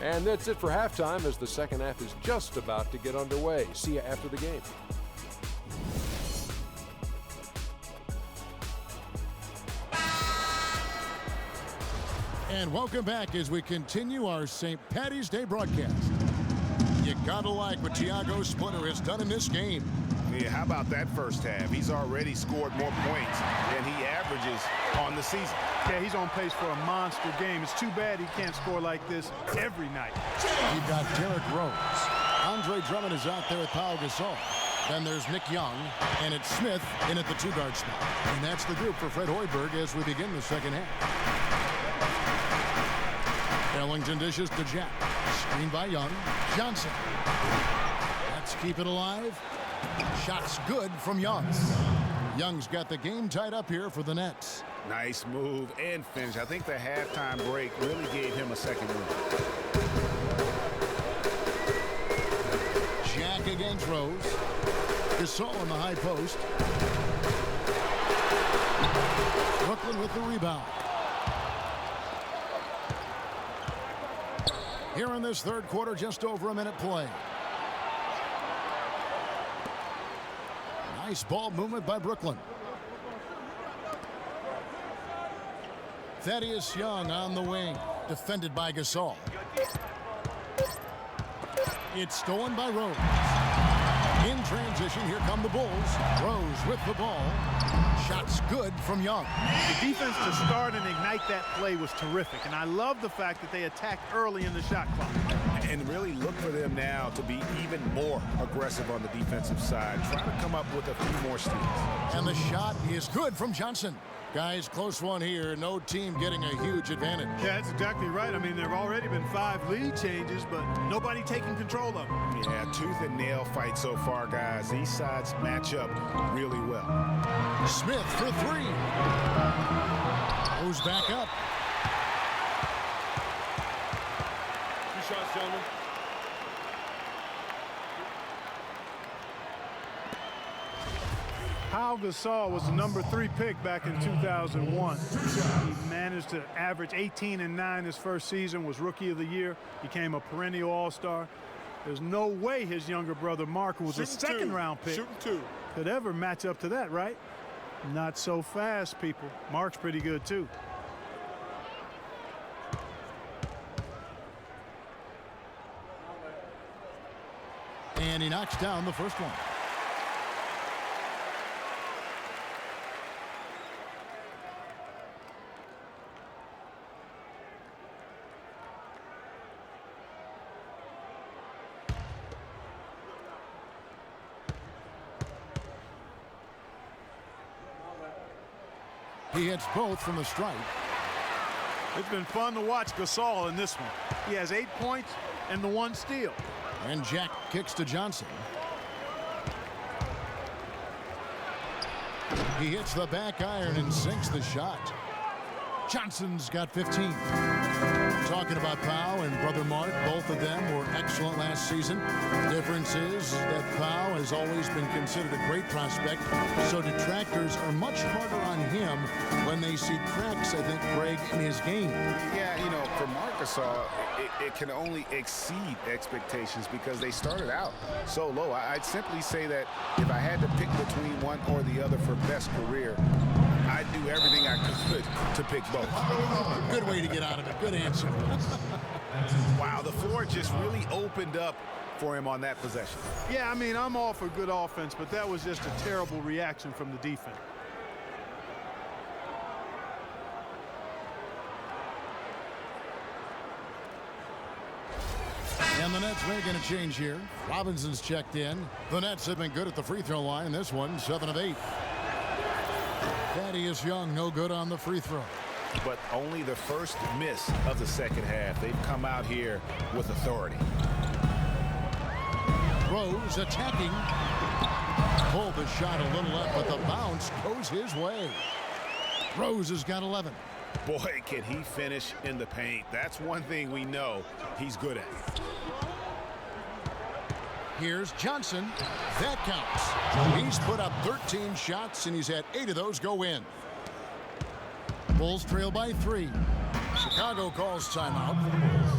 And that's it for halftime as the second half is just about to get underway. See you after the game. And welcome back as we continue our St. Paddy's Day broadcast. You gotta like what Tiago Splitter has done in this game. Yeah, how about that first half? He's already scored more points than he averages on the season. Yeah, he's on pace for a monster game. It's too bad he can't score like this every night. You've got Derrick Rose. Andre Drummond is out there with Pau Gasol. Then there's Nick Young, and it's Smith in at the 2-guard spot. And that's the group for Fred Hoiberg as we begin the second half. Ellington dishes to Jack. Screen by Young. Johnson. Let's keep it alive. Shot's good from Young. Young's got the game tied up here for the Nets. Nice move and finish. I think the halftime break really gave him a second win. Jack against Rose. Gasol in the high post. Brooklyn with the rebound. Here in this third quarter, just over a minute play. Nice ball movement by Brooklyn. Thaddeus Young on the wing, defended by Gasol. It's stolen by Rose. In transition, here come the Bulls. Rose with the ball. Shots good from Young. The defense to start and ignite that play was terrific, and I love the fact that they attacked early in the shot clock. And really look for them now to be even more aggressive on the defensive side. Try to come up with a few more steals. And the shot is good from Johnson. Guys, close one here. No team getting a huge advantage. Yeah, that's exactly right. I mean, there have already been 5 lead changes, but nobody taking control of them. Yeah, tooth and nail fight so far, guys. These sides match up really well. Smith for 3. Goes back up. 2 shots, gentlemen. Pau Gasol was the number 3 pick back in 2001. He managed to average 18 and 9 his first season, was Rookie of the Year, became a perennial All-Star. There's no way his younger brother Mark, who was a second-round pick, could ever match up to that, right? Not so fast, people. Mark's pretty good, too. And he knocks down the first one. He hits both from the stripe. It's been fun to watch Gasol in this one. He has 8 points and the 1 steal. And Jack kicks to Johnson. He hits the back iron and sinks the shot. Johnson's got 15. Talking about Pau and brother Mark, both of them were excellent last season. Difference is that Pau has always been considered a great prospect, so detractors are much harder on him when they see cracks, I think, Greg, in his game. Yeah, you know, for Marc Gasol, it can only exceed expectations because they started out so low. I'd simply say that if I had to pick between one or the other for best career, I'd do everything I could to pick both. Good way to get out of it. Good answer. Wow, the floor just really opened up for him on that possession. Yeah, I mean, I'm all for good offense, but that was just a terrible reaction from the defense. And the Nets making a change here. Robinson's checked in. The Nets have been good at the free throw line. This one, 7 of 8. Thaddeus Young, no good on the free throw. But only the first miss of the second half. They've come out here with authority. Rose attacking. Pulled the shot a little up, but the bounce goes his way. Rose has got 11. Boy, can he finish in the paint. That's one thing we know he's good at. Here's Johnson. That counts. He's put up 13 shots, and he's had 8 of those go in. Bulls trail by 3. Chicago calls timeout.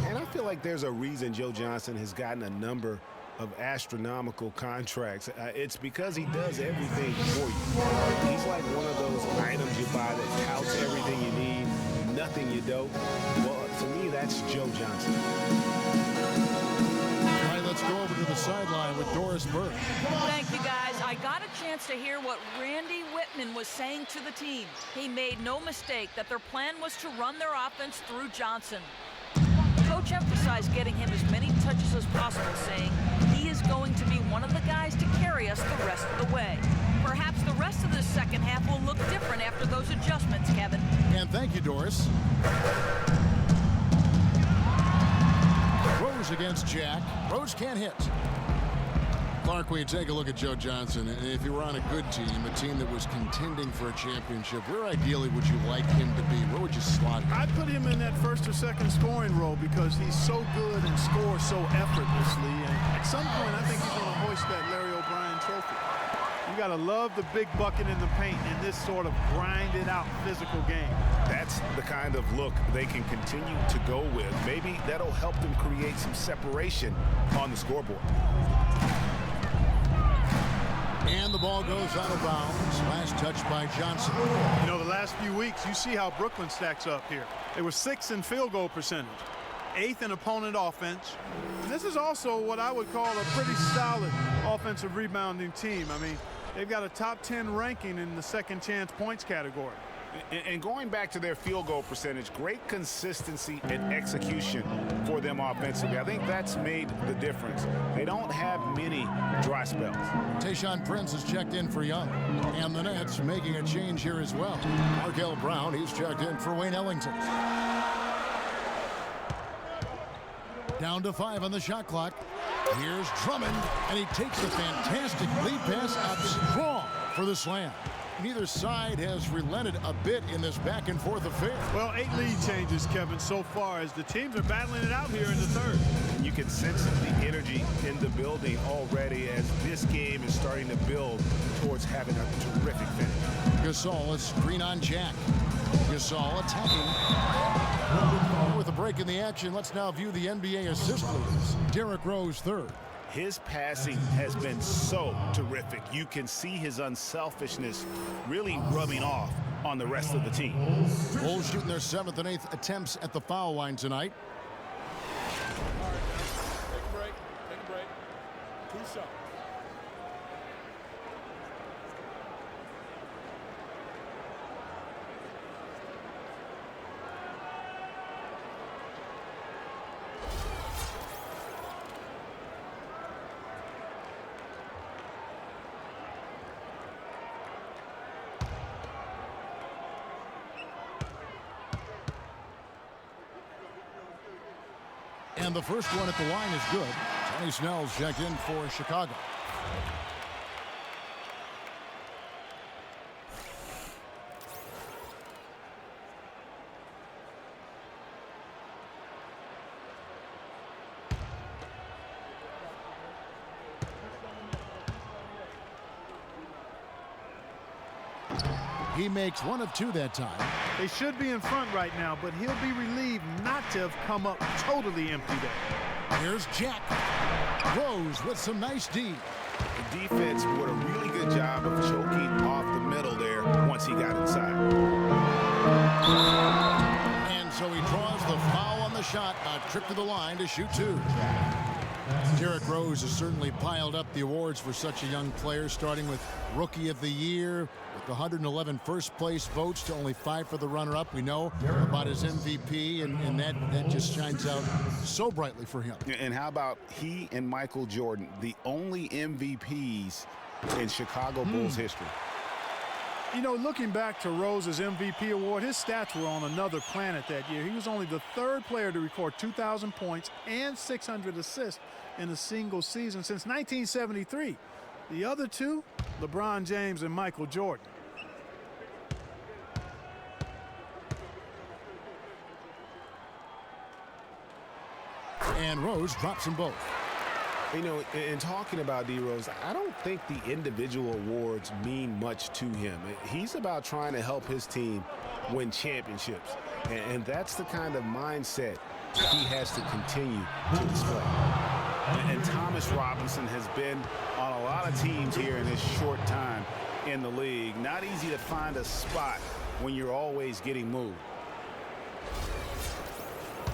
And I feel like there's a reason Joe Johnson has gotten a number of astronomical contracts. It's because he does everything for you. He's like one of those items you buy that touts everything you need, nothing you don't. Well, to me, that's Joe Johnson. All right, let's go over to the sideline with Doris Burke. Thank you, guys. I got a chance to hear what Randy Whitman was saying to the team. He made no mistake that their plan was to run their offense through Johnson. Coach emphasized getting him as many touches as possible, saying he is going to be one of the guys to carry us the rest of the way. Perhaps the rest of the second half will look different after those adjustments, Kevin. And thank you, Doris. Rose against Jack. Rose can't hit. Clark, when you take a look at Joe Johnson, and if you were on a good team, a team that was contending for a championship, where ideally would you like him to be? Where would you slot him? I'd put him in that first or second scoring role because he's so good and scores so effortlessly. And at some point, I think he's going to hoist that Larry O'Brien trophy. You got to love the big bucket in the paint in this sort of grinded-out physical game. That's the kind of look they can continue to go with. Maybe that'll help them create some separation on the scoreboard. And the ball goes out of bounds. Last touch by Johnson. You know, the last few weeks, you see how Brooklyn stacks up here. They were 6th in field goal percentage, 8th in opponent offense. And this is also what I would call a pretty solid offensive rebounding team. I mean, they've got a top 10 ranking in the second chance points category. And going back to their field goal percentage, great consistency and execution for them offensively. I think that's made the difference. They don't have many dry spells. Tayshaun Prince is checked in for Young. And the Nets making a change here as well. Markel Brown, he's checked in for Wayne Ellington. Down to 5 on the shot clock. Here's Drummond, and he takes a fantastic lead pass up strong for the slam. Neither side has relented a bit in this back-and-forth affair. Well, 8 lead changes, Kevin, so far as the teams are battling it out here in the third. You can sense the energy in the building already as this game is starting to build towards having a terrific finish. Gasol, a screen on Jack. Gasol attacking. With a break in the action, let's now view the NBA assist leaders. Derrick Rose, third. His passing has been so terrific. You can see his unselfishness really rubbing off on the rest of the team. Bulls shooting their 7th and 8th attempts at the foul line tonight. All right, take a break. Take a break. 2 shots. And the first one at the line is good. Johnny Snell's checked in for Chicago. He makes 1 of 2 that time. They should be in front right now, but he'll be relieved not to have come up totally empty there. Here's Jack. Rose with some nice D. The defense did a really good job of choking off the middle there once he got inside. And so he draws the foul on the shot. A trip to the line to shoot 2. Derrick Rose has certainly piled up the awards for such a young player, starting with Rookie of the Year, with 111 first-place votes to only 5 for the runner-up. We know about his MVP, and that just shines out so brightly for him. And how about he and Michael Jordan, the only MVPs in Chicago Bulls history? You know, looking back to Rose's MVP award, his stats were on another planet that year. He was only the 3rd player to record 2,000 points and 600 assists in a single season since 1973. The other 2, LeBron James and Michael Jordan. And Rose drops them both. You know, in talking about D. Rose, I don't think the individual awards mean much to him. He's about trying to help his team win championships. And that's the kind of mindset he has to continue to display. And Thomas Robinson has been on a lot of teams here in his short time in the league. Not easy to find a spot when you're always getting moved.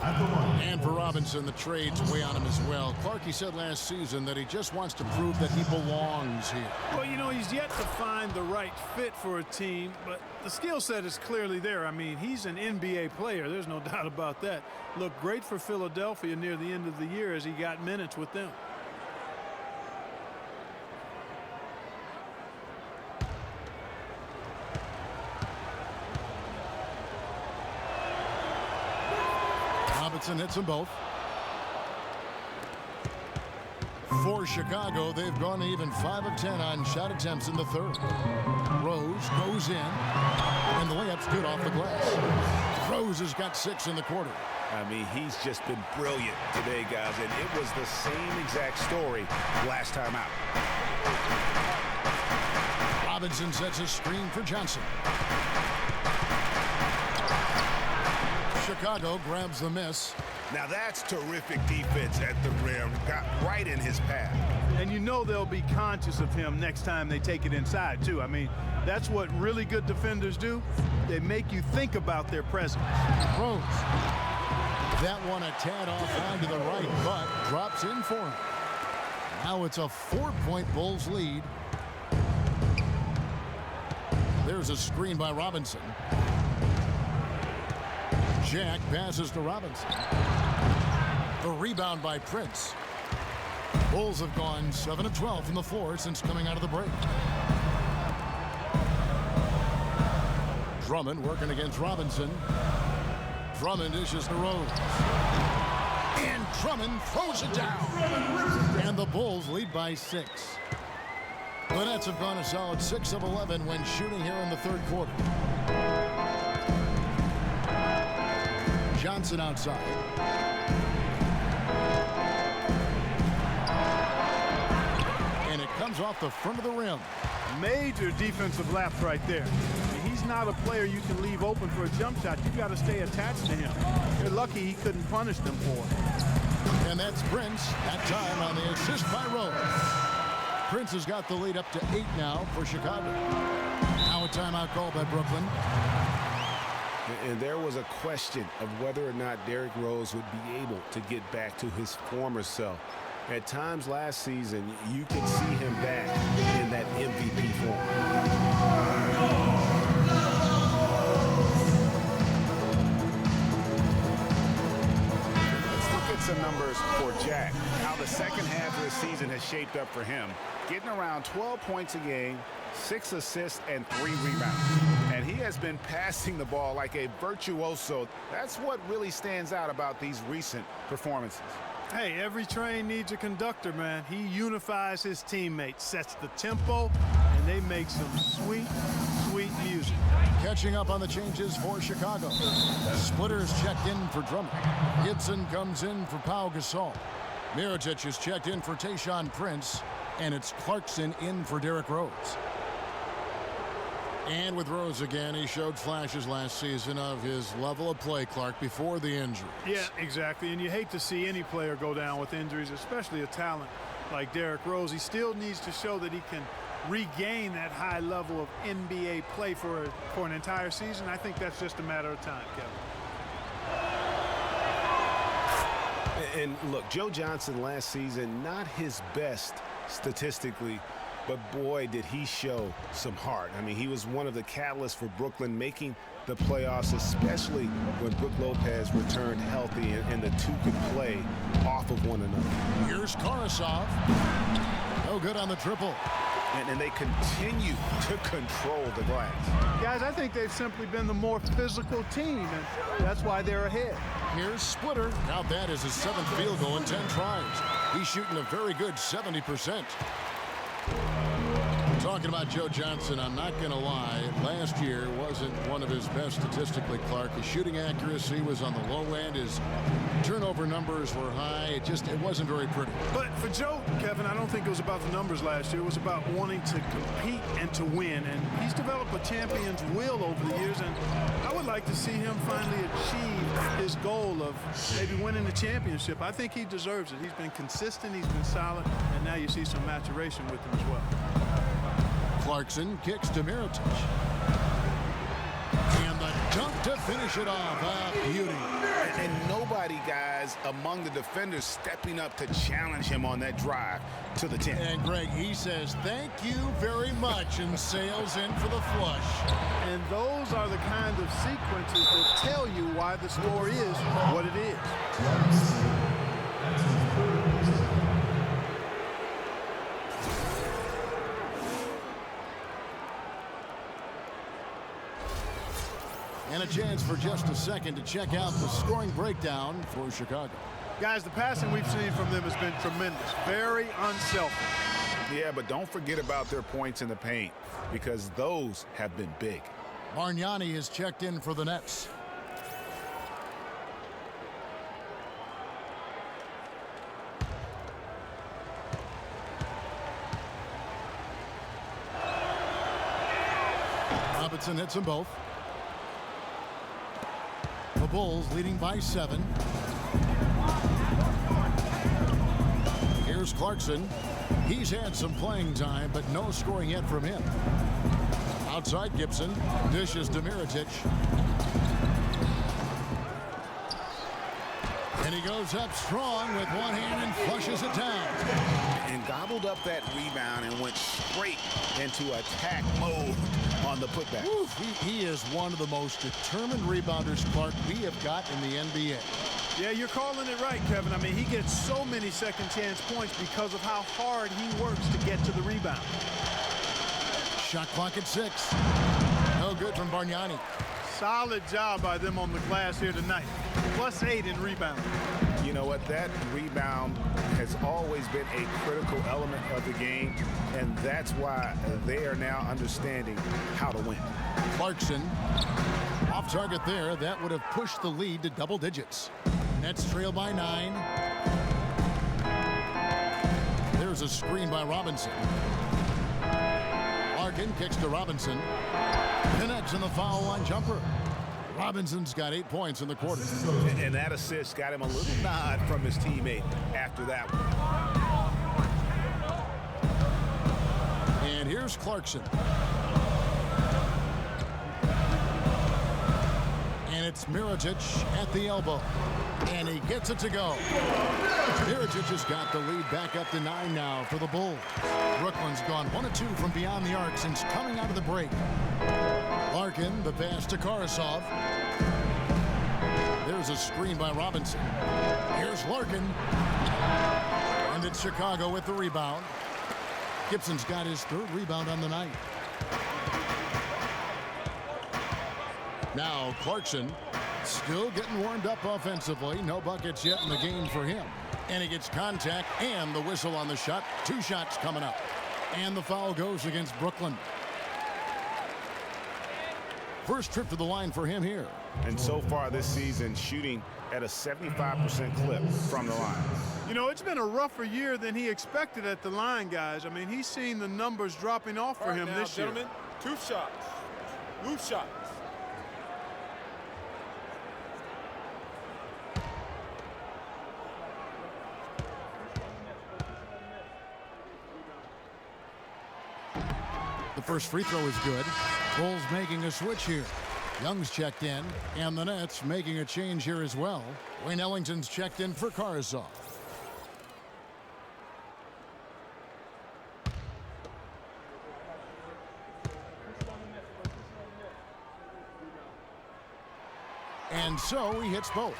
And for Robinson, the trade's weigh on him as well. Clarkie said last season that he just wants to prove that he belongs here. Well, you know, he's yet to find the right fit for a team, but the skill set is clearly there. I mean, he's an NBA player. There's no doubt about that. Looked great for Philadelphia near the end of the year as he got minutes with them. Robinson hits them both. For Chicago, they've gone even 5 of 10 on shot attempts in the third. Rose goes in, and the layup's good off the glass. Rose has got 6 in the quarter. I mean, he's just been brilliant today, guys, and it was the same exact story last time out. Robinson sets a screen for Johnson. Chicago grabs the miss. Now that's terrific defense at the rim. Got right in his path. And you know they'll be conscious of him next time they take it inside, too. I mean, that's what really good defenders do. They make you think about their presence. Rose. That one a tad offline to the right, but drops in for him. Now it's a 4-point Bulls lead. There's a screen by Robinson. Jack passes to Robinson. The rebound by Prince. Bulls have gone 7 of 12 from the floor since coming out of the break. Drummond working against Robinson. Drummond dishes to Rose. And Drummond throws it down. And the Bulls lead by 6. The Nets have gone a solid 6 of 11 when shooting here in the third quarter. Johnson outside. And it comes off the front of the rim. Major defensive lapse right there. He's not a player you can leave open for a jump shot. You've got to stay attached to him. You're lucky he couldn't punish them for it. And that's Prince, that time on the assist by Rose. Prince has got the lead up to 8 now for Chicago. Now a timeout called by Brooklyn. And there was a question of whether or not Derrick Rose would be able to get back to his former self. At times last season, you could see him back in that MVP form. Some numbers for Jack, how the second half of the season has shaped up for him. Getting around 12 points a game, 6 assists, and 3 rebounds. And he has been passing the ball like a virtuoso. That's what really stands out about these recent performances. Hey, every train needs a conductor, man. He unifies his teammates, sets the tempo, and they make some sweet, sweet music. Catching up on the changes for Chicago. Splitters checked in for Drummond. Gibson comes in for Pau Gasol. Mirotic is checked in for Tayshaun Prince. And it's Clarkson in for Derrick Rose. And with Rose again, he showed flashes last season of his level of play, Clark, before the injuries. Yeah, exactly. And you hate to see any player go down with injuries, especially a talent like Derrick Rose. He still needs to show that he can regain that high level of NBA play for an entire season. I think that's just a matter of time, Kevin. And look, Joe Johnson last season, not his best statistically, but boy, did he show some heart. I mean, he was one of the catalysts for Brooklyn making the playoffs, especially when Brook Lopez returned healthy and the two could play off of one another. Here's Karasov. No good on the triple. And they continue to control the glass. Guys, I think they've simply been the more physical team, and that's why they're ahead. Here's Splitter. Count that as his 7th field goal in 10 tries. He's shooting a very good 70%. Talking about Joe Johnson, I'm not going to lie. Last year wasn't one of his best statistically, Clark. His shooting accuracy was on the low end. His turnover numbers were high. It wasn't very pretty. But for Joe, Kevin, I don't think it was about the numbers last year. It was about wanting to compete and to win. And he's developed a champion's will over the years. And I would like to see him finally achieve his goal of maybe winning the championship. I think he deserves it. He's been consistent. He's been solid. And now you see some maturation with him as well. Clarkson kicks to Mirotic. And the dunk to finish it off. A beauty. And nobody, guys, among the defenders stepping up to challenge him on that drive to the 10. And Greg, he says, thank you very much, and sails in for the flush. And those are the kind of sequences that tell you why the score is what it is. And a chance for just a second to check out the scoring breakdown for Chicago. Guys, the passing we've seen from them has been tremendous. Very unselfish. Yeah, but don't forget about their points in the paint, because those have been big. Bargnani has checked in for the Nets. Robinson hits them both. The Bulls leading by 7. Here's Clarkson. He's had some playing time, but no scoring yet from him. Outside Gibson, dishes to Mirotic. And he goes up strong with one hand and flushes it down. And gobbled up that rebound and went straight into attack mode on the putback. He is one of the most determined rebounders, Clark, we have got in the NBA. Yeah, you're calling it right, Kevin. I mean, he gets so many second chance points because of how hard he works to get to the rebound. Shot clock at 6. No good from Bargnani. Solid job by them on the glass here tonight. +8 in rebounding. You know what? That rebound has always been a critical element of the game, and that's why they are now understanding how to win. Clarkson off target there. That would have pushed the lead to double digits. Nets trail by 9. There's a screen by Robinson. Larkin kicks to Robinson. Connects in the foul line jumper. Robinson's got 8 points in the quarter. And that assist got him a little nod from his teammate after that one. And here's Clarkson. And it's Mirotic at the elbow. And he gets it to go. Mirotic has got the lead back up to 9 now for the Bulls. Brooklyn's gone 1 of 2 from beyond the arc since coming out of the break. Larkin, the pass to Karasov. There's a screen by Robinson. Here's Larkin. And it's Chicago with the rebound. Gibson's got his 3rd rebound on the night. Now Clarkson still getting warmed up offensively. No buckets yet in the game for him. And he gets contact and the whistle on the shot. 2 shots coming up. And the foul goes against Brooklyn. First trip to the line for him here. And so far this season, shooting at a 75% clip from the line. You know, it's been a rougher year than he expected at the line, guys. I mean, he's seen the numbers dropping off for him this year. Gentlemen, 2 shots. Loose shots. The first free throw is good. Bulls making a switch here. Young's checked in, and the Nets making a change here as well. Wayne Ellington's checked in for Karasov. And so he hits both.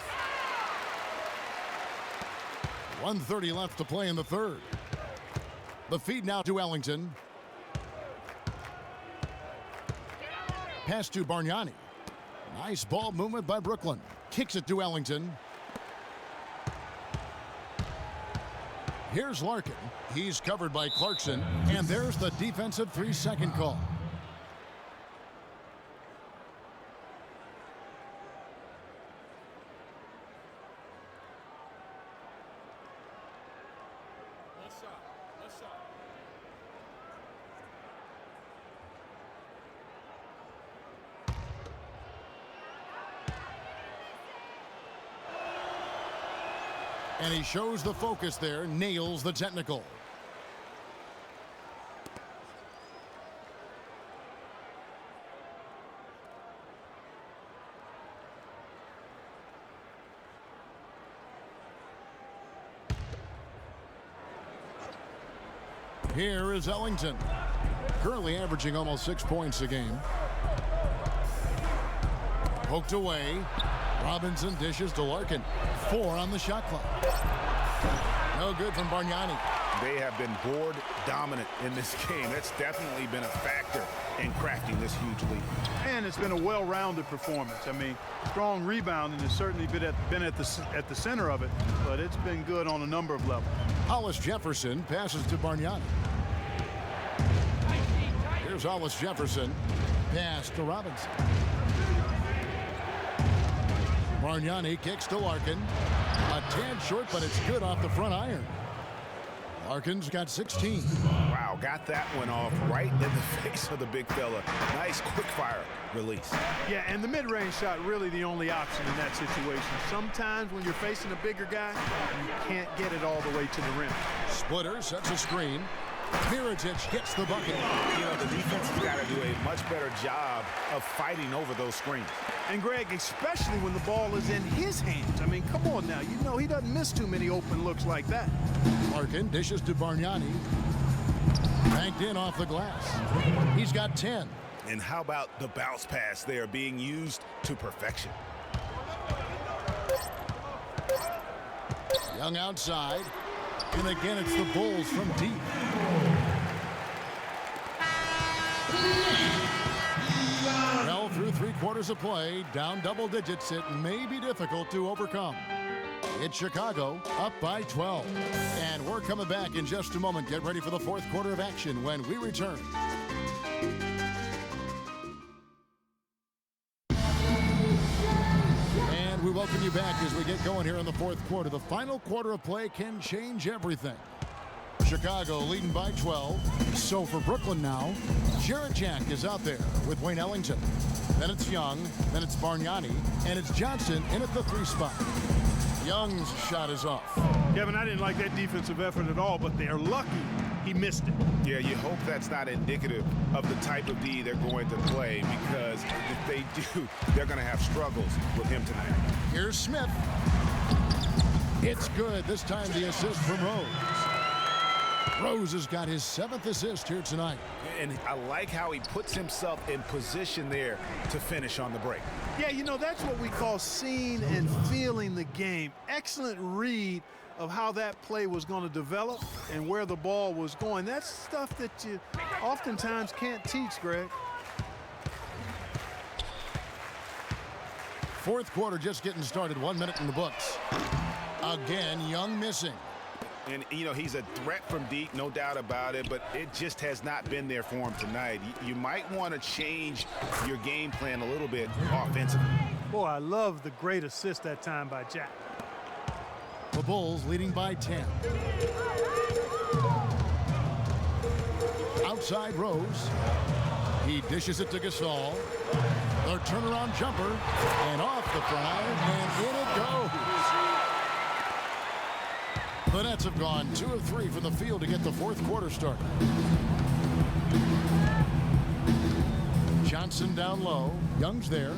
1:30 left to play in the 3rd. The feed now to Ellington. Pass to Bargnani. Nice ball movement by Brooklyn. Kicks it to Ellington. Here's Larkin. He's covered by Clarkson. And there's the defensive 3-second call. And he shows the focus there, nails the technical. Here is Ellington, currently averaging almost 6 points a game. Poked away. Robinson dishes to Larkin. 4 on the shot clock. No good from Bargnani. They have been board dominant in this game. That's definitely been a factor in crafting this huge lead. And it's been a well-rounded performance. I mean, strong rebounding has certainly been at the center of it, but it's been good on a number of levels. Hollis Jefferson passes to Bargnani. Here's Hollis Jefferson. Pass to Robinson. Bargnani kicks to Larkin. A tad short, but it's good off the front iron. Harkins got 16. Wow, got that one off right in the face of the big fella. Nice quick fire release. Yeah, and the mid-range shot really the only option in that situation. Sometimes when you're facing a bigger guy, you can't get it all the way to the rim. Splitter sets a screen. Mirotic gets the bucket. You know, the defense has got to do a much better job of fighting over those screens. And Greg, especially when the ball is in his hands. I mean, come on now. You know he doesn't miss too many open looks like that. Larkin dishes to Bargnani. Banked in off the glass. He's got 10. And how about the bounce pass there being used to perfection? Young outside. And again, it's the Bulls from deep. Well, through 3/4 of play, down double digits, it may be difficult to overcome. It's Chicago up by 12. And we're coming back in just a moment. Get ready for the 4th quarter of action when we return. And we welcome you back as we get going here in the 4th quarter. The final quarter of play can change everything. Chicago leading by 12. So for Brooklyn now, Jarrett Jack is out there with Wayne Ellington. Then it's Young, then it's Bargnani, and it's Johnson in at the 3 spot. Young's shot is off. Kevin, I didn't like that defensive effort at all, but they're lucky he missed it. Yeah, you hope that's not indicative of the type of D they're going to play, because if they do, they're going to have struggles with him tonight. Here's Smith. It's good. This time the assist from Rose. Rose has got his 7th assist here tonight. And I like how he puts himself in position there to finish on the break. Yeah, you know, that's what we call seeing and feeling the game. Excellent read of how that play was going to develop and where the ball was going. That's stuff that you oftentimes can't teach, Greg. 4th quarter just getting started. 1 minute in the books. Again, Young missing. And, you know, he's a threat from deep, no doubt about it, but it just has not been there for him tonight. You might want to change your game plan a little bit offensively. Boy, I love the great assist that time by Jack. The Bulls leading by 10. Outside Rose. He dishes it to Gasol. Their turnaround jumper. And off the front. And in it goes. The Nets have gone 2 of 3 from the field to get the 4th quarter started. Johnson down low. Young's there.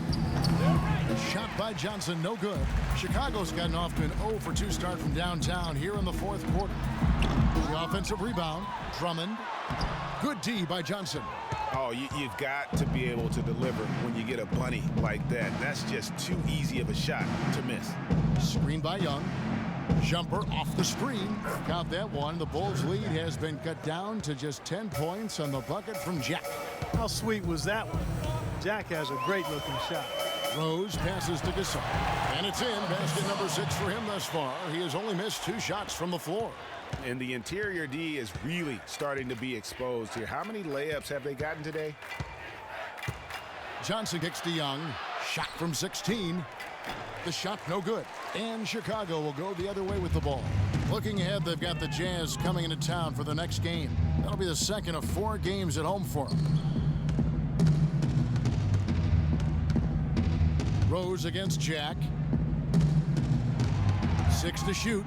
Shot by Johnson, no good. Chicago's gotten off to an 0 for 2 start from downtown here in the 4th quarter. The offensive rebound, Drummond. Good D by Johnson. Oh, you've got to be able to deliver when you get a bunny like that. That's just too easy of a shot to miss. Screen by Young. Jumper off the screen. Count that one. The Bulls' lead has been cut down to just 10 points on the bucket from Jack. How sweet was that one? Jack has a great-looking shot. Rose passes to Gasol. And it's in. Basket number 6 for him thus far. He has only missed 2 shots from the floor. And the interior D is really starting to be exposed here. How many layups have they gotten today? Johnson kicks to Young. Shot from 16. The shot no good. And Chicago will go the other way with the ball. Looking ahead, they've got the Jazz coming into town for the next game. That'll be the second of 4 games at home for them. Rose against Jack. 6 to shoot.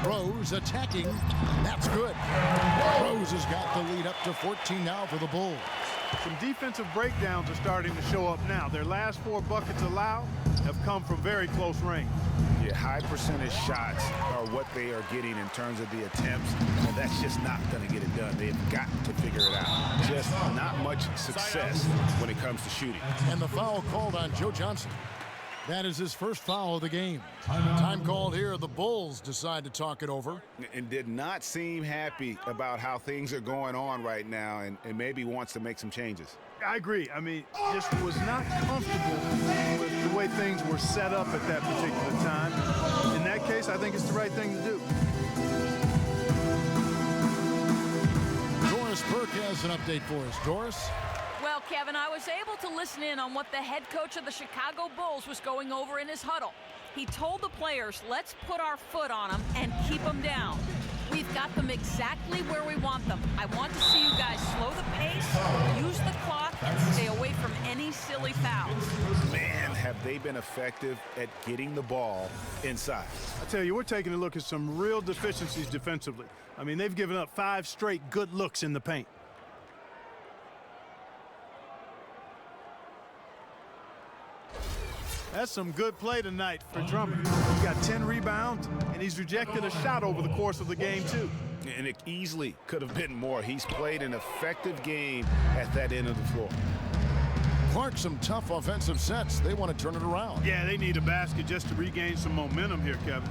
Rose attacking. That's good. Rose has got the lead up to 14 now for the Bulls. Some defensive breakdowns are starting to show up now. Their last 4 buckets allowed have come from very close range. Yeah, high percentage shots are what they are getting in terms of the attempts, and that's just not going to get it done. They've got to figure it out. Just not much success when it comes to shooting. And the foul called on Joe Johnson. That is his first foul of the game. Time called here. The Bulls decide to talk it over. And did not seem happy about how things are going on right now, and maybe wants to make some changes. I agree. I mean, just was not comfortable with the way things were set up at that particular time. In that case, I think it's the right thing to do. Doris Burke has an update for us. Doris? Well, Kevin, I was able to listen in on what the head coach of the Chicago Bulls was going over in his huddle. He told the players, let's put our foot on them and keep them down. We've got them exactly where we want them. I want to see you guys slow the pace, use the clock, and stay away from any silly fouls. Man, have they been effective at getting the ball inside. I tell you, we're taking a look at some real deficiencies defensively. I mean, they've given up 5 straight good looks in the paint. That's some good play tonight for Drummond. He got 10 rebounds, and he's rejected a shot over the course of the game, too. And it easily could have been more. He's played an effective game at that end of the floor. Clark, some tough offensive sets. They want to turn it around. Yeah, they need a basket just to regain some momentum here, Kevin.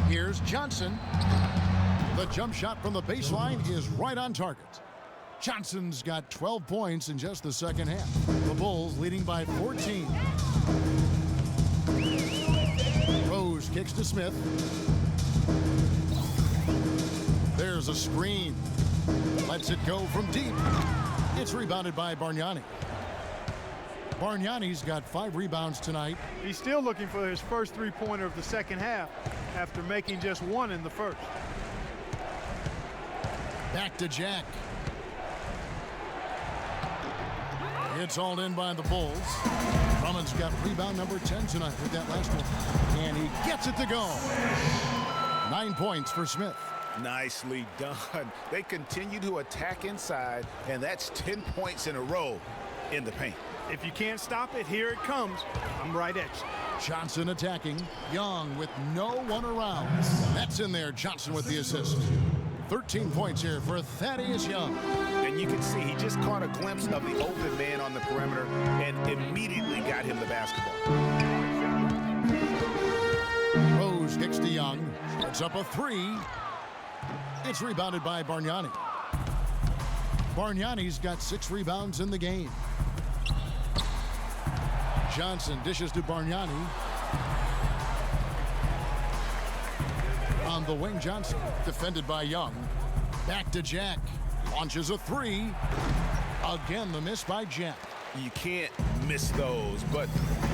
Here's Johnson. The jump shot from the baseline is right on target. Johnson's got 12 points in just the second half. The Bulls leading by 14. Rose kicks to Smith. There's a screen. Lets it go from deep. It's rebounded by Bargnani. Bargnani's got 5 rebounds tonight. He's still looking for his first three-pointer of the second half after making just 1 in the first. Back to Jack. It's all in by the Bulls. Drummond's got rebound number 10 tonight with that last one. And he gets it to go. 9 points for Smith. Nicely done. They continue to attack inside, and that's 10 points in a row in the paint. If you can't stop it, here it comes. I'm right at you. Johnson attacking. Young with no one around. That's in there. Johnson with the assist. 13 points here for Thaddeus Young. And you can see he just caught a glimpse of the open man on the perimeter and immediately got him the basketball. Rose kicks to Young. It's up a 3. It's rebounded by Bargnani. Bargnani's got 6 rebounds in the game. Johnson dishes to Bargnani. On the wing, Johnson, defended by Young. Back to Jack. Launches a 3. Again, the miss by Jack. You can't miss those, but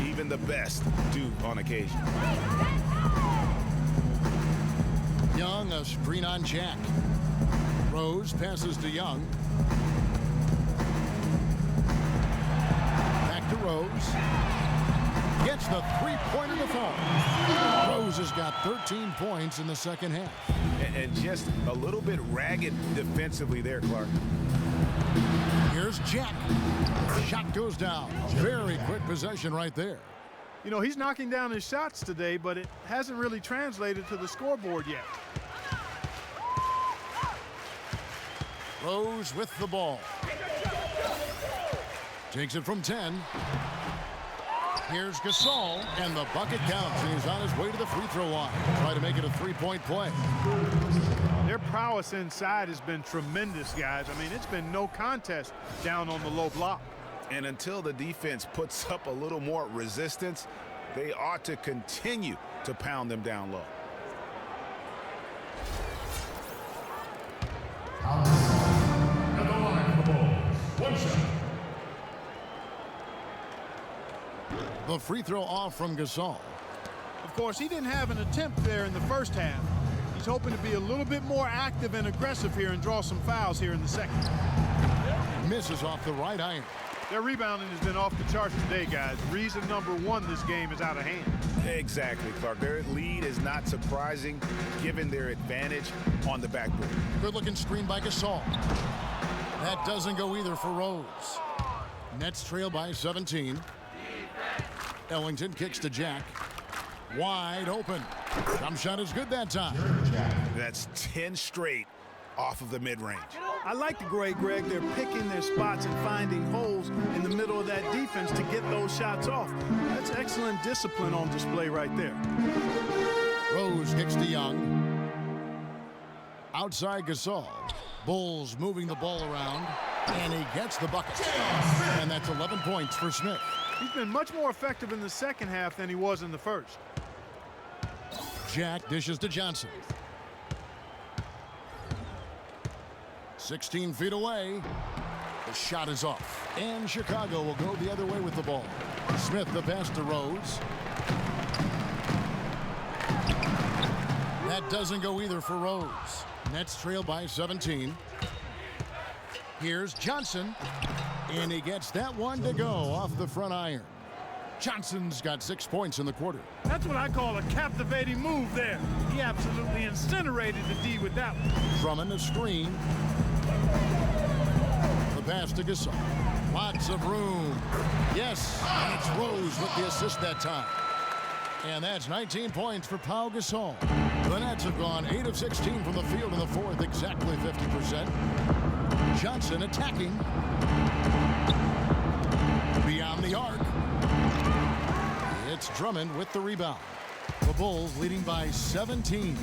even the best do on occasion. Young, a screen on Jack. Rose passes to Young. Back to Rose. Gets the 3-pointer to fall. Rose has got 13 points in the second half. And just a little bit ragged defensively there, Clark. Here's Jack. Shot goes down. Very quick possession right there. You know, he's knocking down his shots today, but it hasn't really translated to the scoreboard yet. Rose with the ball. Takes it from 10. Here's Gasol, and the bucket counts. He's on his way to the free throw line. Try to make it a 3-point play. Their prowess inside has been tremendous, guys. I mean, it's been no contest down on the low block. And until the defense puts up a little more resistance, they ought to continue to pound them down low. And the line for the Bulls. 1 shot. The free throw off from Gasol. Of course, he didn't have an attempt there in the first half. He's hoping to be a little bit more active and aggressive here and draw some fouls here in the second. Misses off the right iron. Their rebounding has been off the charts today, guys. Reason number 1, this game is out of hand. Exactly, Clark. Their lead is not surprising given their advantage on the backboard. Good-looking screen by Gasol. That doesn't go either for Rose. Nets trail by 17. Ellington kicks to Jack. Wide open. Jump shot is good that time. That's 10 straight off of the mid-range. I like the Greg. They're picking their spots and finding holes in the middle of that defense to get those shots off. That's excellent discipline on display right there. Rose kicks to Young. Outside Gasol. Bulls moving the ball around. And he gets the bucket. And that's 11 points for Smith. He's been much more effective in the second half than he was in the first. Jack dishes to Johnson. 16 feet away. The shot is off. And Chicago will go the other way with the ball. Smith the pass to Rose. That doesn't go either for Rose. Nets trail by 17. Here's Johnson. And he gets that one to go off the front iron. Johnson's got 6 points in the quarter. That's what I call a captivating move there. He absolutely incinerated the D with that one. Drummond a screen. The pass to Gasol. Lots of room. Yes, and it's Rose with the assist that time. And that's 19 points for Pau Gasol. The Nets have gone 8 of 16 from the field in the fourth, exactly 50%. Johnson attacking. Beyond the arc. It's Drummond with the rebound. The Bulls leading by 17.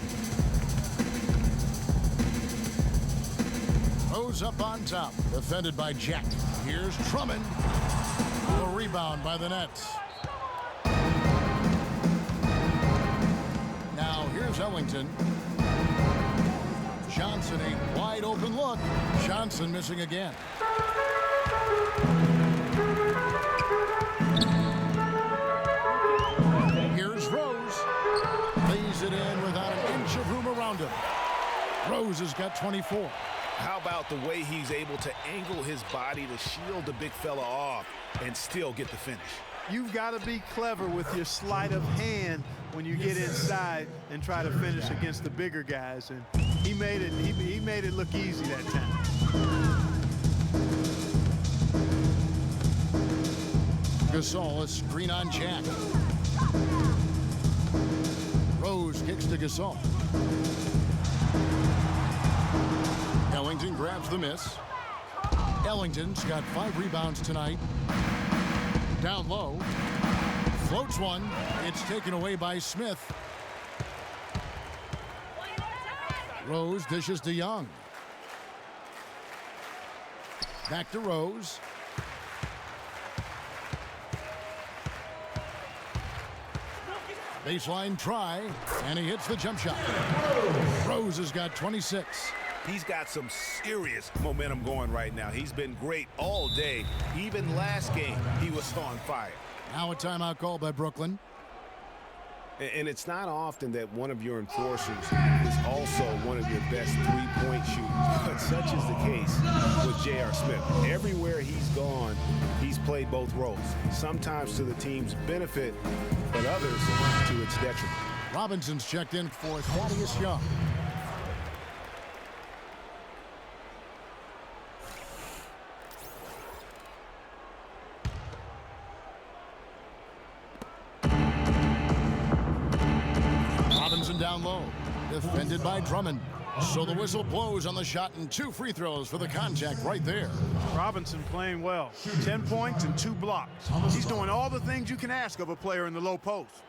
Rose up on top, defended by Jack. Here's Drummond. The rebound by the Nets. Now here's Ellington. Johnson, a wide open look. Johnson missing again. Here's Rose. Lays it in without an inch of room around him. Rose has got 24. How about the way he's able to angle his body to shield the big fella off and still get the finish? You've got to be clever with your sleight of hand when you get inside and try to finish against the bigger guys. And he made it look easy that time. Gasol, a screen on Jack. Rose kicks to Gasol. Ellington grabs the miss. Ellington's got 5 rebounds tonight. Down low. Floats one. It's taken away by Smith. Rose dishes to Young. Back to Rose. Baseline try, and he hits the jump shot. Rose has got 26. He's got some serious momentum going right now. He's been great all day. Even last game, he was on fire. Now a timeout call by Brooklyn. And it's not often that one of your enforcers is also one of your best three-point shooters, but such is the case with J.R. Smith. Everywhere he's gone, he's played both roles, sometimes to the team's benefit, but others to its detriment. Robinson's checked in for Thaddeus Young. Down low, defended by Drummond. So the whistle blows on the shot and 2 free throws for the contact right there. Robinson playing well. 10 points and 2 blocks. He's doing all the things you can ask of a player in the low post.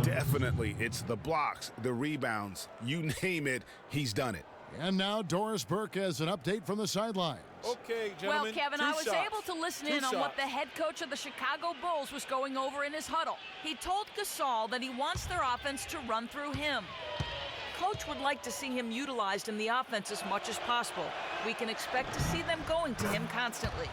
Definitely, it's the blocks, the rebounds, you name it, he's done it. And now Doris Burke has an update from the sidelines. Okay, gentlemen. Well, Kevin, I was able to listen in on what the head coach of the Chicago Bulls was going over in his huddle. He told Gasol that he wants their offense to run through him. Coach would like to see him utilized in the offense as much as possible. We can expect to see them going to him constantly.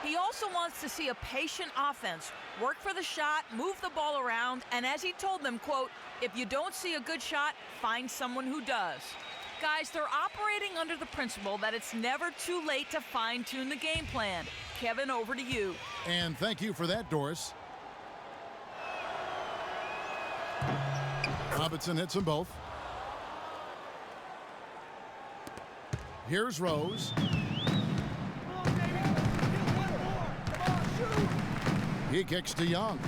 He also wants to see a patient offense, work for the shot, move the ball around, and as he told them, quote, if you don't see a good shot, find someone who does. Guys, they're operating under the principle that it's never too late to fine-tune the game plan. Kevin, over to you. And thank you for that, Doris. Robinson hits them both. Here's Rose. He kicks to Young.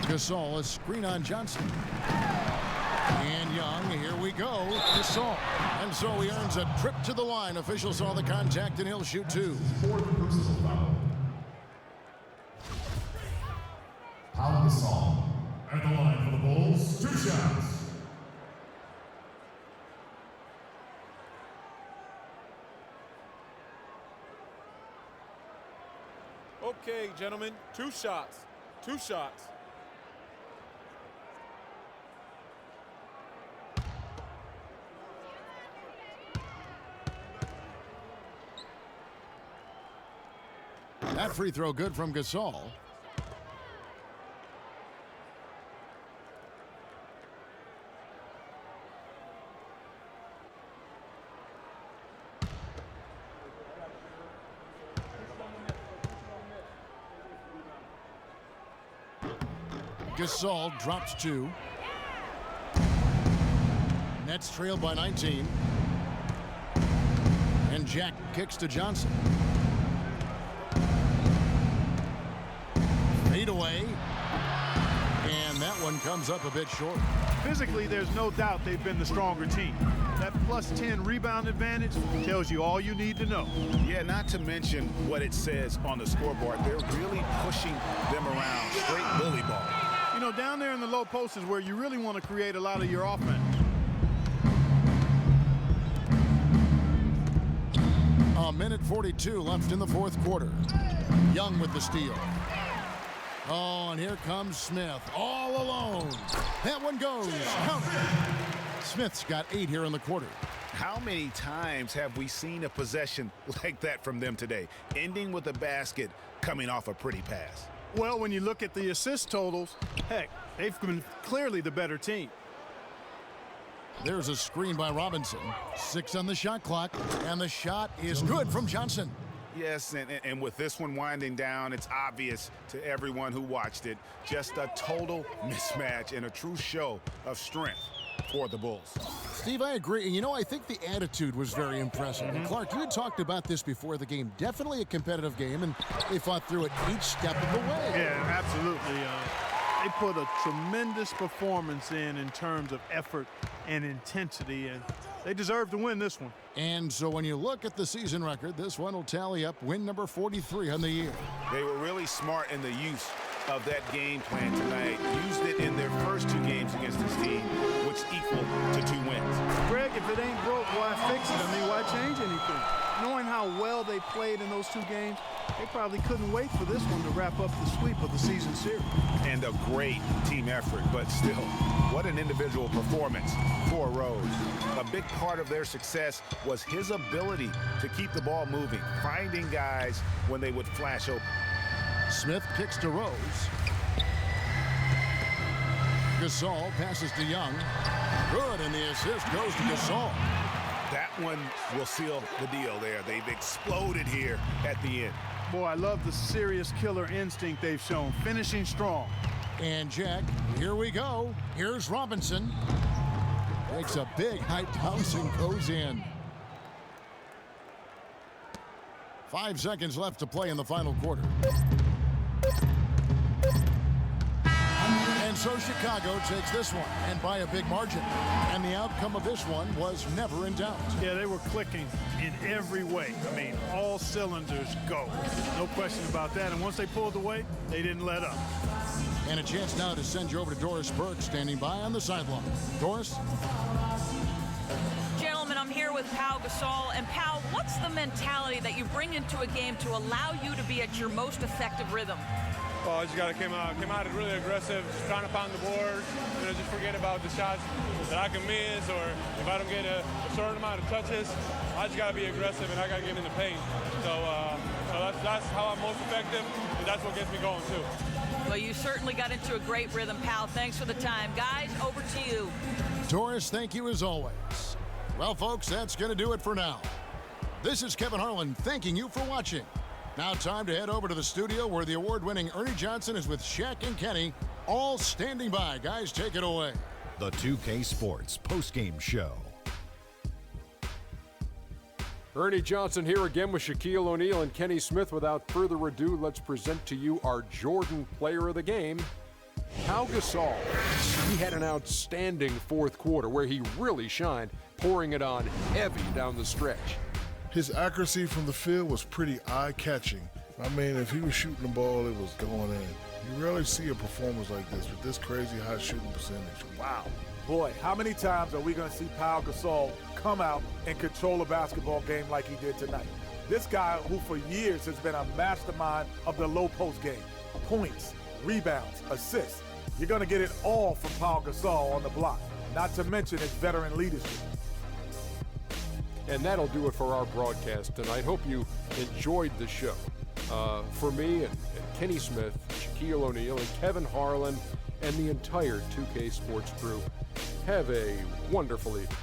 Gasol, a screen on Johnson. And Young, here we go. Gasol. And so he earns a trip to the line. Officials saw the contact and he'll shoot 2. Pau Gasol at the line for the Bulls. 2 shots. Okay, gentlemen, 2 shots. 2 shots. That free throw good from Gasol. Gasol drops 2. Nets trailed by 19. And Jack kicks to Johnson. Fade away. And that one comes up a bit short. Physically, there's no doubt they've been the stronger team. That plus 10 rebound advantage tells you all you need to know. Yeah, not to mention what it says on the scoreboard. They're really pushing them around. Straight bully ball. You know, down there in the low post is where you really want to create a lot of your offense. A minute 42 left in the fourth quarter. Young with the steal. Oh, and here comes Smith all alone. That one goes. Count it. Smith's got 8 here in the quarter. How many times have we seen a possession like that from them today, ending with a basket coming off a pretty pass? Well, when you look at the assist totals, heck, they've been clearly the better team. There's a screen by Robinson. 6 on the shot clock, and the shot is good from Johnson. Yes, and with this one winding down, it's obvious to everyone who watched it. Just a total mismatch and a true show of strength for the Bulls. Steve, I agree. And, you know, I think the attitude was very impressive. And Clark, you had talked about this before the game. Definitely a competitive game, and they fought through it each step of the way. Yeah, absolutely. They put a tremendous performance in terms of effort and intensity, and they deserve to win this one. And so when you look at the season record, this one will tally up win number 43 on the year. They were really smart in the use of that game plan tonight. Used it in their first 2 games against this team, which equal to 2 wins. Greg, if it ain't broke, why fix it? I mean, why change anything? Knowing how well they played in those 2 games, they probably couldn't wait for this one to wrap up the sweep of the season series. And a great team effort, but still, what an individual performance for Rose. A big part of their success was his ability to keep the ball moving, finding guys when they would flash open. Smith kicks to Rose. Gasol passes to Young. Good, and the assist goes to Gasol. That one will seal the deal there. They've exploded here at the end. Boy, I love the serious killer instinct they've shown, finishing strong. And Jack, here we go. Here's Robinson. Makes a big high bounce and goes in. 5 seconds left to play in the final quarter. And so Chicago takes this one, and by a big margin. And the outcome of this one was never in doubt. Yeah, they were clicking in every way. I mean, all cylinders go. No question about that. And once they pulled away, they didn't let up. And a chance now to send you over to Doris Burke, standing by on the sideline. Doris? Gentlemen, I'm here with Pau Gasol. And Pau, what's the mentality that you bring into a game to allow you to be at your most effective rhythm? Well, I just got to come out really aggressive, just trying to pound the board, just forget about the shots that I can miss, or if I don't get a certain amount of touches, I just got to be aggressive and I got to get in the paint. So that's how I'm most effective, and that's what gets me going too. Well, you certainly got into a great rhythm, Pal. Thanks for the time. Guys, over to you. Doris, thank you as always. Well, folks, that's going to do it for now. This is Kevin Harlan thanking you for watching. Now time to head over to the studio where the award-winning Ernie Johnson is with Shaq and Kenny, all standing by. Guys, take it away. The 2K Sports postgame show. Ernie Johnson here again with Shaquille O'Neal and Kenny Smith. Without further ado, let's present to you our Jordan Player of the Game, Pau Gasol. He had an outstanding fourth quarter where he really shined, pouring it on heavy down the stretch. His accuracy from the field was pretty eye-catching. I mean, if he was shooting the ball, it was going in. You rarely see a performance like this with this crazy high shooting percentage. Wow. Boy, how many times are we going to see Pau Gasol come out and control a basketball game like he did tonight? This guy who for years has been a mastermind of the low post game. Points, rebounds, assists. You're going to get it all from Pau Gasol on the block, not to mention his veteran leadership. And that'll do it for our broadcast tonight. Hope you enjoyed the show. For me and Kenny Smith, Shaquille O'Neal, and Kevin Harlan, and the entire 2K Sports crew, have a wonderful evening.